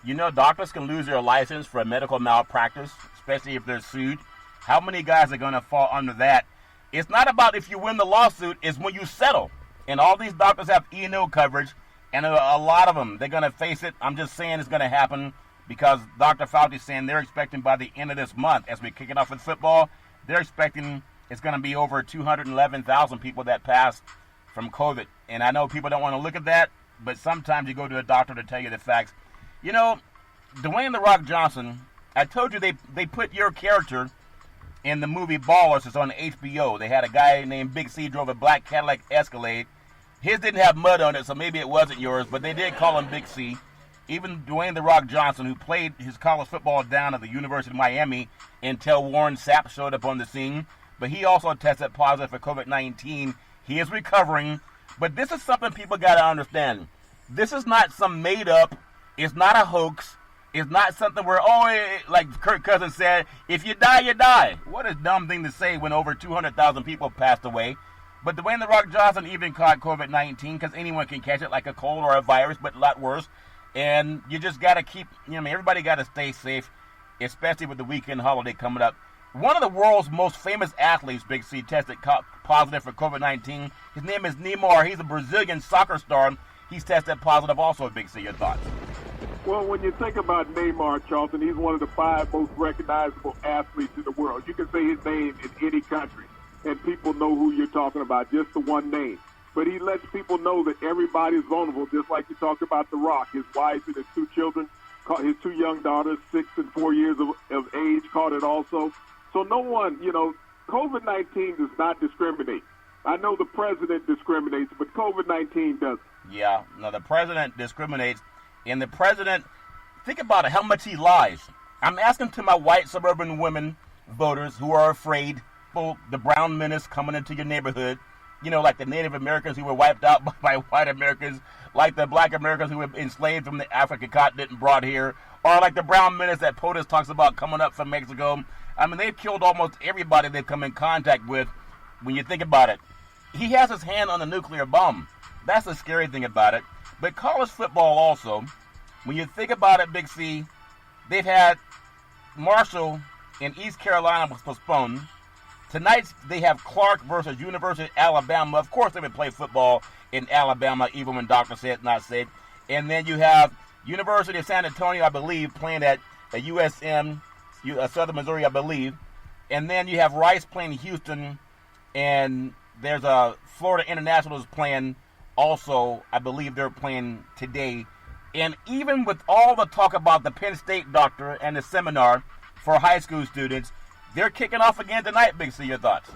You know, doctors can lose their license for a medical malpractice, especially if they're sued. How many guys are going to fall under that? It's not about if you win the lawsuit, it's when you settle. And all these doctors have E&O coverage, and a lot of them, they're going to face it. I'm just saying it's going to happen because Dr. Fauci's saying they're expecting by the end of this month, as we kick it off with football, they're expecting it's going to be over 211,000 people that passed from COVID. And I know people don't want to look at that, but sometimes you go to a doctor to tell you the facts. You know, Dwayne "The Rock" Johnson, I told you they put your character in the movie Ballers. It's on HBO. They had a guy named Big C drove a black Cadillac Escalade. His didn't have mud on it, so maybe it wasn't yours, but they did call him Big C. Even Dwayne "The Rock" Johnson, who played his college football down at the University of Miami until Warren Sapp showed up on the scene, but he also tested positive for COVID-19. He is recovering, but this is something people got to understand. This is not some made-up. It's not a hoax. It's not something where, like Kirk Cousins said, if you die, you die. What a dumb thing to say when over 200,000 people passed away. But Dwayne "The Rock" Johnson even caught COVID-19 because anyone can catch it like a cold or a virus, but a lot worse. And you just got to keep, everybody got to stay safe, especially with the weekend holiday coming up. One of the world's most famous athletes, Big C, tested positive for COVID-19. His name is Neymar. He's a Brazilian soccer star. He's tested positive also, Big C. Your thoughts? Well, when you think about Neymar, Charlton, he's one of the 5 most recognizable athletes in the world. You can say his name in any country, and people know who you're talking about, just the one name. But he lets people know that everybody's vulnerable, just like you talked about The Rock. His wife and his 2 children, his 2 young daughters, 6 and 4 years of age, caught it also. So no one, COVID-19 does not discriminate. I know the president discriminates, but COVID-19 doesn't. Yeah, no, the president discriminates. And the president, think about it, how much he lies. I'm asking to my white suburban women voters who are afraid of the brown menace coming into your neighborhood, like the Native Americans who were wiped out by white Americans, like the black Americans who were enslaved from the African continent and brought here, or like the brown menace that POTUS talks about coming up from Mexico. I mean, they've killed almost everybody they've come in contact with. When you think about it, he has his hand on the nuclear bomb. That's the scary thing about it. But college football also, when you think about it, Big C, they've had Marshall in East Carolina was postponed. Tonight they have Clark versus University of Alabama. Of course they would play football in Alabama, even when doctors say it's not safe. And then you have University of San Antonio, I believe, playing at USM, Southern Missouri, I believe. And then you have Rice playing Houston, and there's a Florida International is playing also. I believe they're playing today. And even with all the talk about the Penn State doctor and the seminar for high school students, they're kicking off again tonight, Big C. Your thoughts?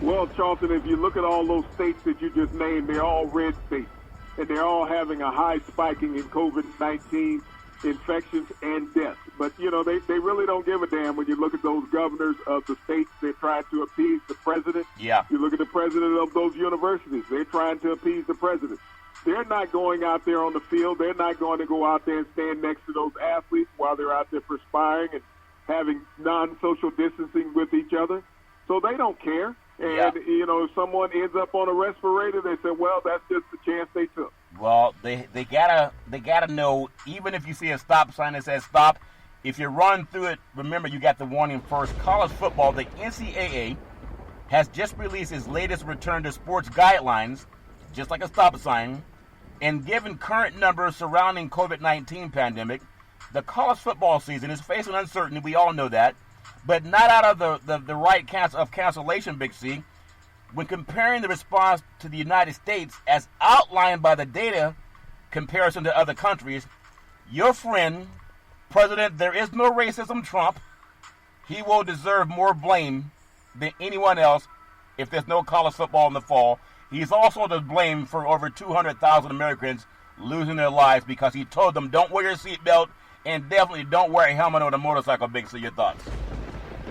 Well, Charlton, if you look at all those states that you just named, they're all red states, and they're all having a high spiking in COVID-19 infections and deaths. But, you know, they really don't give a damn when you look at those governors of the states. They're trying to appease the president. Yeah. You look at the president of those universities. They're trying to appease the president. They're not going out there on the field. They're not going to go out there and stand next to those athletes while they're out there perspiring and having non-social distancing with each other. So they don't care. And, you know, if someone ends up on a respirator, they say, well, that's just the chance they took. Well, they gotta know, even if you see a stop sign that says stop, if you run through it, remember you got the warning first. College football, the NCAA has just released its latest return to sports guidelines, just like a stop sign, and given current numbers surrounding COVID-19 pandemic, the college football season is facing uncertainty. We all know that, but not out of the right of cancellation, Big C. When comparing the response to the United States as outlined by the data comparison to other countries, your friend, President There Is No Racism Trump, he will deserve more blame than anyone else if there's no college football in the fall. He's also to blame for over 200,000 Americans losing their lives because he told them don't wear your seatbelt and definitely don't wear a helmet on a motorcycle. Big C, your thoughts?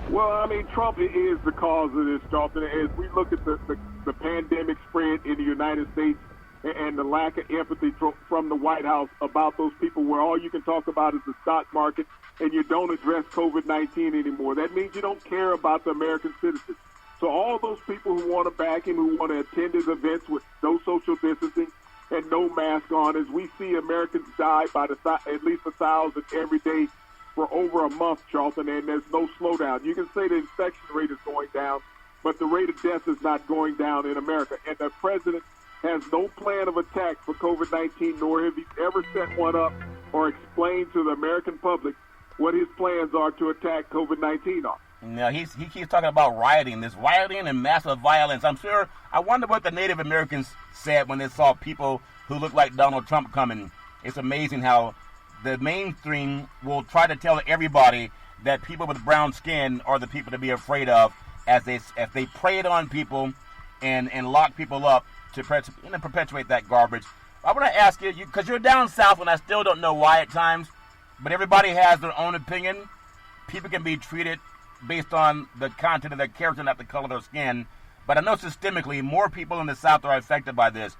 Well, I mean, Trump is the cause of this, Charlton. As we look at the pandemic spread in the United States and the lack of empathy from the White House about those people where all you can talk about is the stock market and you don't address COVID-19 anymore, that means you don't care about the American citizens. So all those people who want to back him, who want to attend his events with no social distancing and no mask on, as we see Americans die by at least 1,000 every day for over a month, Charlton, and there's no slowdown. You can say the infection rate is going down, but the rate of death is not going down in America. And the president has no plan of attack for COVID-19, nor have he ever set one up or explained to the American public what his plans are to attack COVID-19 on. Now, he keeps talking about rioting, this rioting and massive violence. I wonder what the Native Americans said when they saw people who look like Donald Trump coming. It's amazing how the mainstream will try to tell everybody that people with brown skin are the people to be afraid of as they prey it on people and lock people up to perpetuate that garbage. I want to ask you, because you're down south and I still don't know why at times, but everybody has their own opinion. People can be treated based on the content of their character, not the color of their skin. But I know systemically more people in the South are affected by this.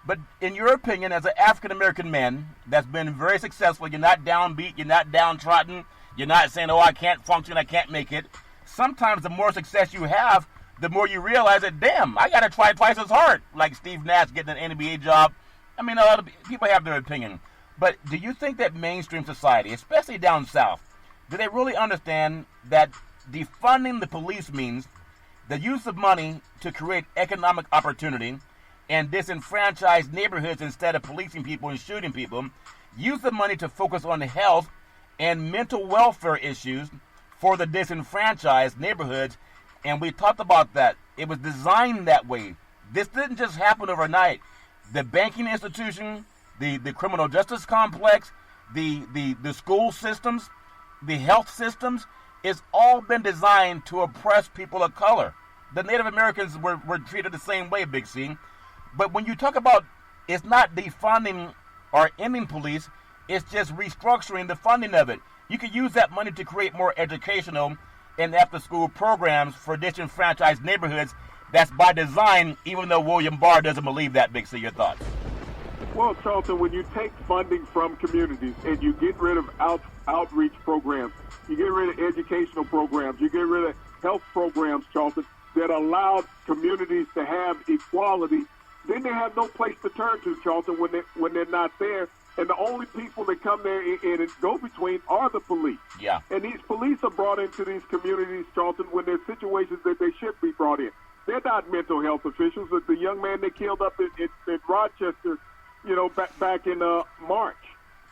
But in your opinion, as an African-American man that's been very successful, you're not downbeat, you're not downtrodden, you're not saying, oh, I can't function, I can't make it. Sometimes the more success you have, the more you realize that, damn, I got to try twice as hard. Like Steve Nash getting an NBA job. I mean, a lot of people have their opinion. But do you think that mainstream society, especially down south, do they really understand that defunding the police means the use of money to create economic opportunity and disenfranchise neighborhoods instead of policing people and shooting people, use the money to focus on health and mental welfare issues for the disenfranchised neighborhoods? And we talked about that. It was designed that way. This didn't just happen overnight. The banking institution, the criminal justice complex, the school systems, the health systems, it's all been designed to oppress people of color. The Native Americans were treated the same way, Big C. But when you talk about it's not defunding or ending police, it's just restructuring the funding of it. You could use that money to create more educational and after-school programs for disenfranchised neighborhoods. That's by design, even though William Barr doesn't believe that, Big C. Your thoughts? Well, Charlton, when you take funding from communities and you get rid of outreach programs, you get rid of educational programs, you get rid of health programs, Charlton, that allow communities to have equality, then they have no place to turn to, Charlton, when they're not there. And the only people that come there and go between are the police. Yeah. And these police are brought into these communities, Charlton, when there's situations that they should be brought in. They're not mental health officials. The young man they killed up in Rochester, back in March.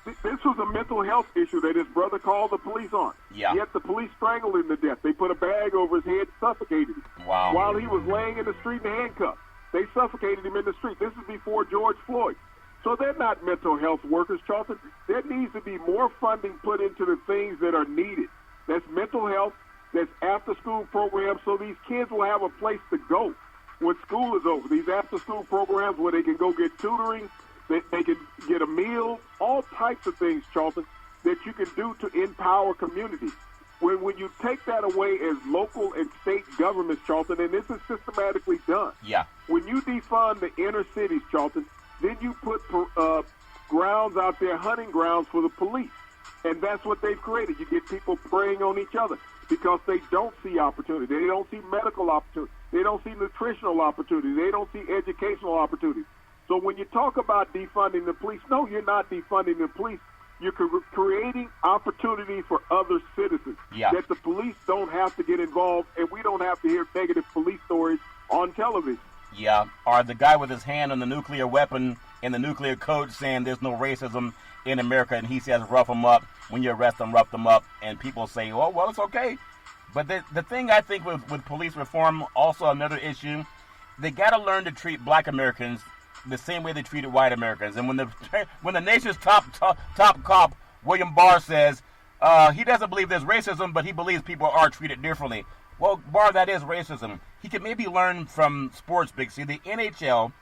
This was a mental health issue that his brother called the police on. Yeah. Yet the police strangled him to death. They put a bag over his head, suffocated him. Wow. While he was laying in the street in handcuffs. They suffocated him in the street. This is before George Floyd. So they're not mental health workers, Charlton. There needs to be more funding put into the things that are needed. That's mental health, that's after-school programs, so these kids will have a place to go when school is over. These after-school programs where they can go get tutoring, they can get a meal, all types of things, Charlton, that you can do to empower communities. When you take that away as local and state governments, Charlton, and this is systematically done. Yeah. When you defund the inner cities, Charlton, then you put grounds out there, hunting grounds for the police. And that's what they've created. You get people preying on each other because they don't see opportunity. They don't see medical opportunity. They don't see nutritional opportunity. They don't see educational opportunity. So when you talk about defunding the police, no, you're not defunding the police. You're creating opportunity for other citizens. Yeah. That the police don't have to get involved, and we don't have to hear negative police stories on television. Yeah, or the guy with his hand on the nuclear weapon in the nuclear code saying there's no racism in America, and he says rough them up. When you arrest them, rough them up. And people say, oh, well, it's okay. But the thing I think with police reform, also another issue, they got to learn to treat black Americans the same way they treated white Americans. And when the nation's top cop, William Barr, says he doesn't believe there's racism, but he believes people are treated differently. Well, Barr, that is racism. He could maybe learn from sports, Big C. The NHL,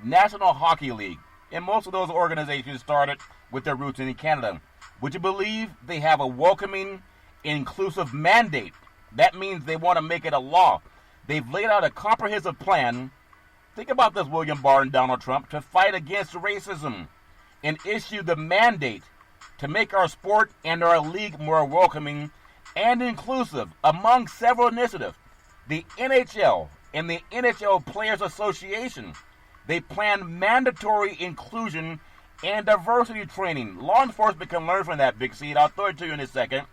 National Hockey League, and most of those organizations started with their roots in Canada. Would you believe they have a welcoming, inclusive mandate? That means they want to make it a law. They've laid out a comprehensive plan. Think about this, William Barr and Donald Trump, to fight against racism and issue the mandate to make our sport and our league more welcoming and inclusive. Among several initiatives, the NHL and the NHL Players Association, they plan mandatory inclusion and diversity training. Law enforcement can learn from that, Big C. I'll throw it to you in a second.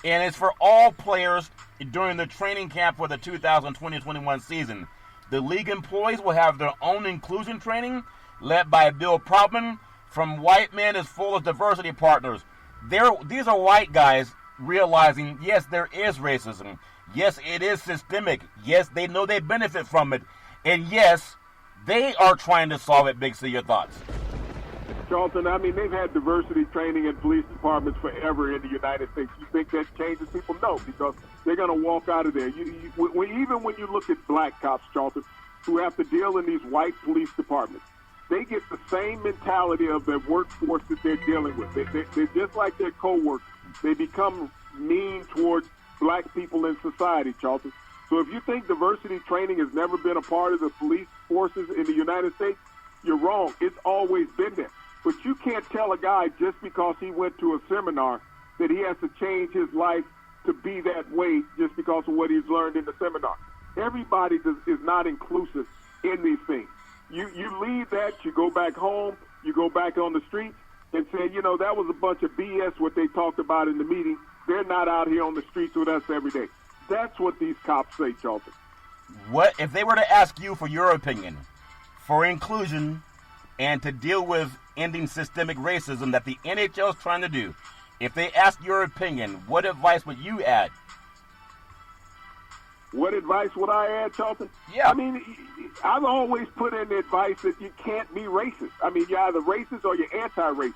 And it's for all players during the training camp for the 2020-21 season. The league employees will have their own inclusion training led by Bill Proudman from White Men as Full as Diversity Partners. These are white guys realizing, yes, there is racism. Yes, it is systemic. Yes, they know they benefit from it. And yes, they are trying to solve it. Big C, your thoughts? Charlton, I mean, they've had diversity training in police departments forever in the United States. You think that changes people? No, because they're going to walk out of there. Even when you look at black cops, Charlton, who have to deal in these white police departments, they get the same mentality of their workforce that they're dealing with. They're just like their co-workers. They become mean towards black people in society, Charlton. So if you think diversity training has never been a part of the police forces in the United States, you're wrong. It's always been there. But you can't tell a guy just because he went to a seminar that he has to change his life to be that way just because of what he's learned in the seminar. Everybody is not inclusive in these things. You leave that, you go back home, you go back on the streets and say, that was a bunch of BS what they talked about in the meeting. They're not out here on the streets with us every day. That's what these cops say, Charlton. What if they were to ask you for your opinion for inclusion and to deal with ending systemic racism that the NHL is trying to do? If they ask your opinion, what advice would you add? What advice would I add, Charlton? Yeah. I mean, I've always put in the advice that you can't be racist. I mean, you're either racist or you're anti-racist.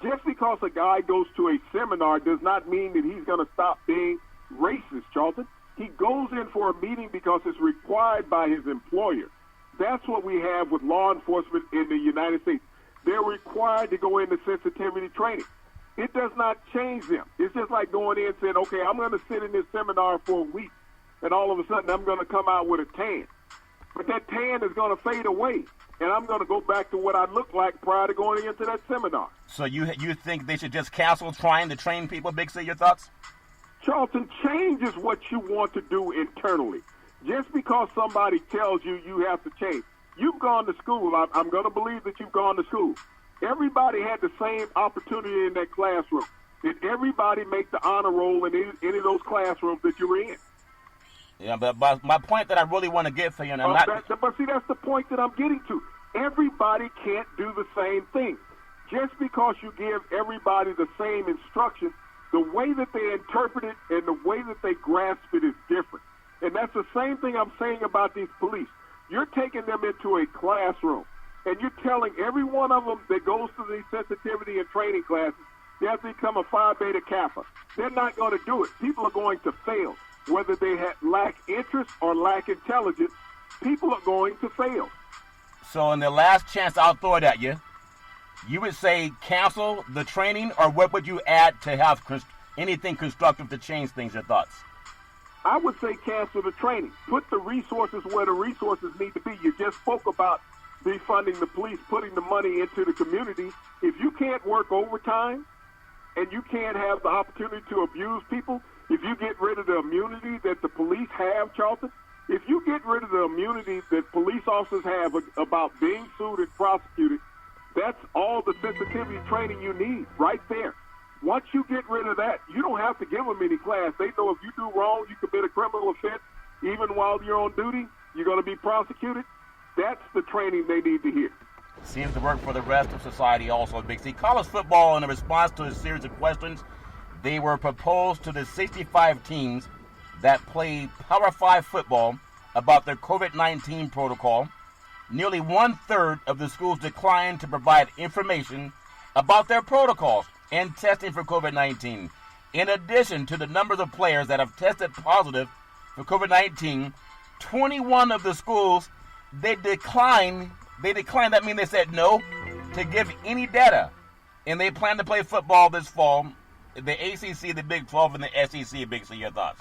Just because a guy goes to a seminar does not mean that he's going to stop being racist, Charlton. He goes in for a meeting because it's required by his employer. That's what we have with law enforcement in the United States. They're required to go into sensitivity training. It does not change them. It's just like going in and saying, okay, I'm going to sit in this seminar for a week, and all of a sudden I'm going to come out with a tan. But that tan is going to fade away. and I'm going to go back to what I looked like prior to going into that seminar. So you think they should just cancel trying to train people, Big C? Your thoughts? Charlton, change is what you want to do internally. Just because somebody tells you you have to change. You've gone to school. I'm going to believe that you've gone to school. Everybody had the same opportunity in that classroom. Did everybody make the honor roll in any of those classrooms that you were in? Yeah, but my point that I really want to get for you, and but see, that's the point that I'm getting to. Everybody can't do the same thing. Just because you give everybody the same instruction, the way that they interpret it and the way that they grasp it is different. And that's the same thing I'm saying about these police. You're taking them into a classroom, and you're telling every one of them that goes to these sensitivity and training classes, they have to become a Phi Beta Kappa. They're not going to do it. People are going to fail. Whether they lack interest or lack intelligence, people are going to fail. So in the last chance I'll throw it at you, you would say cancel the training, or what would you add to have anything constructive to change things? Your thoughts? I would say cancel the training. Put the resources where the resources need to be. You just spoke about defunding the police, putting the money into the community. If you can't work overtime and you can't have the opportunity to abuse people, if you get rid of the immunity that the police have, Charlton, if you get rid of the immunity that police officers have about being sued and prosecuted, that's all the sensitivity training you need right there. Once you get rid of that, you don't have to give them any class. They know if you do wrong, you commit a criminal offense, even while you're on duty, you're going to be prosecuted. That's the training they need to hear. Seems to work for the rest of society also, Big C. College football, in a response to a series of questions, they were proposed to the 65 teams that play Power 5 football about their COVID-19 protocol. Nearly one-third of the schools declined to provide information about their protocols and testing for COVID-19. In addition to the numbers of players that have tested positive for COVID-19, 21 of the schools, they declined. That means they said no to give any data. And they plan to play football this fall. The ACC, the Big 12, and the SEC. Big C, your thoughts?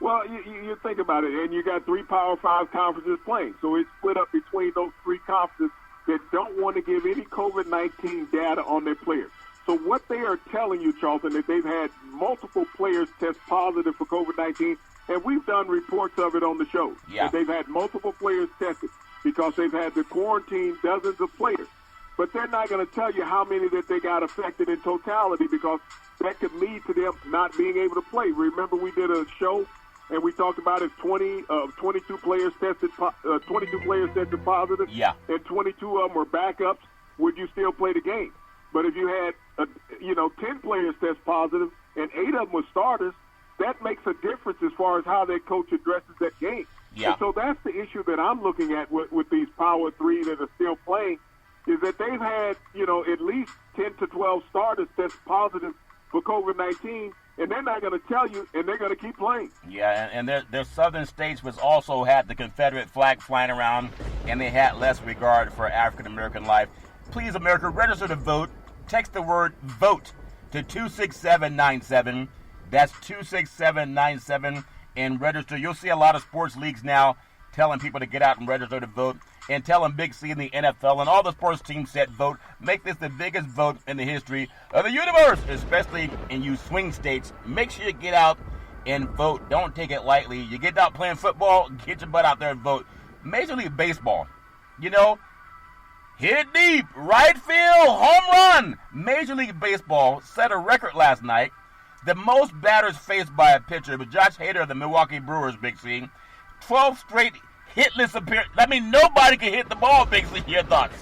Well, you think about it, and you got 3 Power 5 conferences playing. So it's split up between those 3 conferences that don't want to give any COVID-19 data on their players. So what they are telling you, Charlton, that they've had multiple players test positive for COVID-19, and we've done reports of it on the show. Yeah. That they've had multiple players tested because they've had to quarantine dozens of players. But they're not going to tell you how many that they got affected in totality, because that could lead to them not being able to play. Remember, we did a show and we talked about if 22 players tested positive, yeah, and 22 of them were backups, would you still play the game? But if you had 10 players test positive and 8 of them were starters, that makes a difference as far as how their coach addresses that game. Yeah. And so that's the issue that I'm looking at with these Power 3 that are still playing, is that they've had, at least 10 to 12 starters test positive for COVID-19, and they're not going to tell you, and they're going to keep playing. Yeah, and their southern states was also had the Confederate flag flying around, and they had less regard for African-American life. Please, America, register to vote. Text the word VOTE to 26797. That's 26797, and register. You'll see a lot of sports leagues now telling people to get out and register to vote, and telling Big C and the NFL and all the sports teams said vote. Make this the biggest vote in the history of the universe, especially in you swing states. Make sure you get out and vote. Don't take it lightly. You get out playing football, get your butt out there and vote. Major League Baseball, hit deep, right field, home run. Major League Baseball set a record last night. The most batters faced by a pitcher was Josh Hader of the Milwaukee Brewers, Big C. 12 straight hitless appearance. I mean, nobody can hit the ball, Big C. Your thoughts?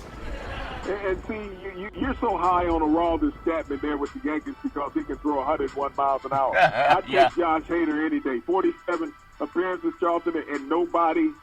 And see, you're so high on Aroldis Chapman there with the Yankees because he can throw 101 miles an hour. I'd take Josh Hader any day. 47 appearances, Charlton, and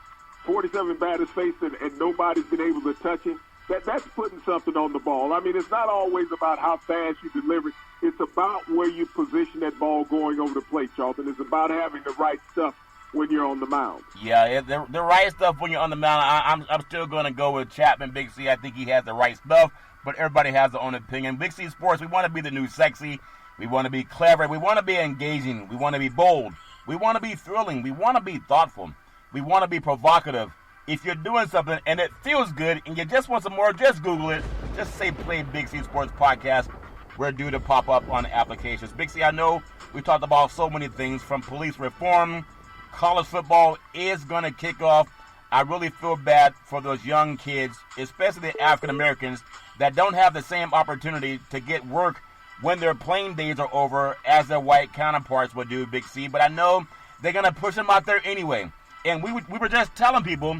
47 batters faced, and nobody's been able to touch him. That's putting something on the ball. I mean, it's not always about how fast you deliver it. It's about where you position that ball going over the plate, Charlton. It's about having the right stuff when you're on the mound. Yeah, the right stuff when you're on the mound. I'm still going to go with Chapman, Big C. I think he has the right stuff, but everybody has their own opinion. Big C Sports, we want to be the new sexy. We want to be clever. We want to be engaging. We want to be bold. We want to be thrilling. We want to be thoughtful. We want to be provocative. if you're doing something and it feels good and you just want some more, just Google it. Just say Play Big C Sports Podcast. We're due to pop up on applications. Big C, I know we talked about so many things from police reform. College football is going to kick off. I really feel bad for those young kids, especially the African Americans, that don't have the same opportunity to get work when their playing days are over as their white counterparts would do, Big C. But I know they're going to push them out there anyway. And we were just telling people,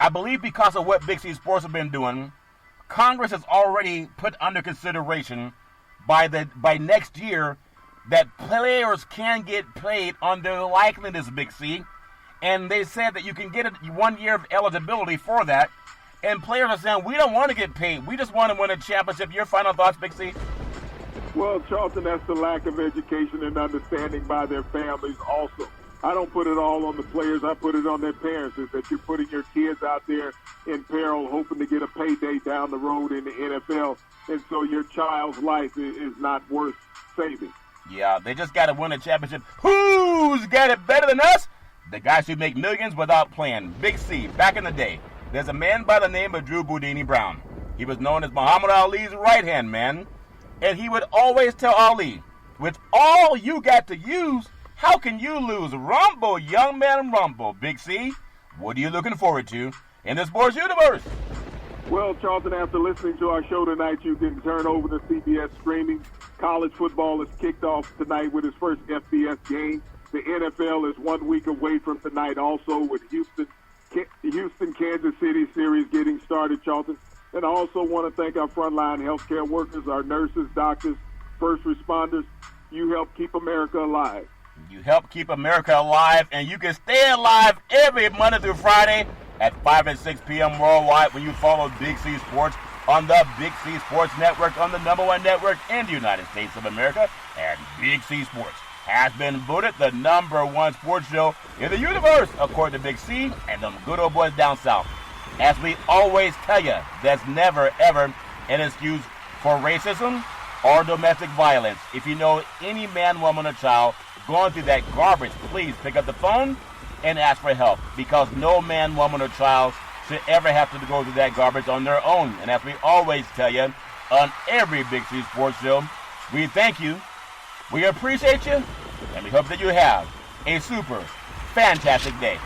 I believe because of what Big C Sports have been doing, Congress has already put under consideration by next year that players can get paid on their likeliness, Big C. And they said that you can get 1 year of eligibility for that. And players are saying, we don't want to get paid. We just want to win a championship. Your final thoughts, Big C? Well, Charlton, that's the lack of education and understanding by their families also. I don't put it all on the players. I put it on their parents, is that you're putting your kids out there in peril, hoping to get a payday down the road in the NFL. And so your child's life is not worth saving. Yeah, they just got to win a championship. Who's got it better than us? The guys who make millions without playing. Big C, back in the day, there's a man by the name of Drew Boudini Brown. He was known as Muhammad Ali's right-hand man. And he would always tell Ali, with all you got to use, how can you lose? Rumble, young man, rumble. Big C, what are you looking forward to in the sports universe? Well, Charlton, after listening to our show tonight, you can turn over to CBS streaming. College football is kicked off tonight with its first FBS game. The NFL is 1 week away from tonight also, with Houston-Kansas City series getting started, Charlton. And I also want to thank our frontline healthcare workers, our nurses, doctors, first responders. You help keep America alive. You help keep America alive, and you can stay alive every Monday through Friday at 5 and 6 p.m. worldwide when you follow Big C Sports on the Big C Sports Network, on the #1 network in the United States of America. And Big C Sports has been voted the #1 sports show in the universe, according to Big C and them good old boys down south. As we always tell you, there's never, ever an excuse for racism or domestic violence. If you know any man, woman, or child going through that garbage, please pick up the phone and ask for help, because no man, woman, or child should ever have to go through that garbage on their own. And as we always tell you on every Big C Sports show, we thank you, we appreciate you, and we hope that you have a super fantastic day.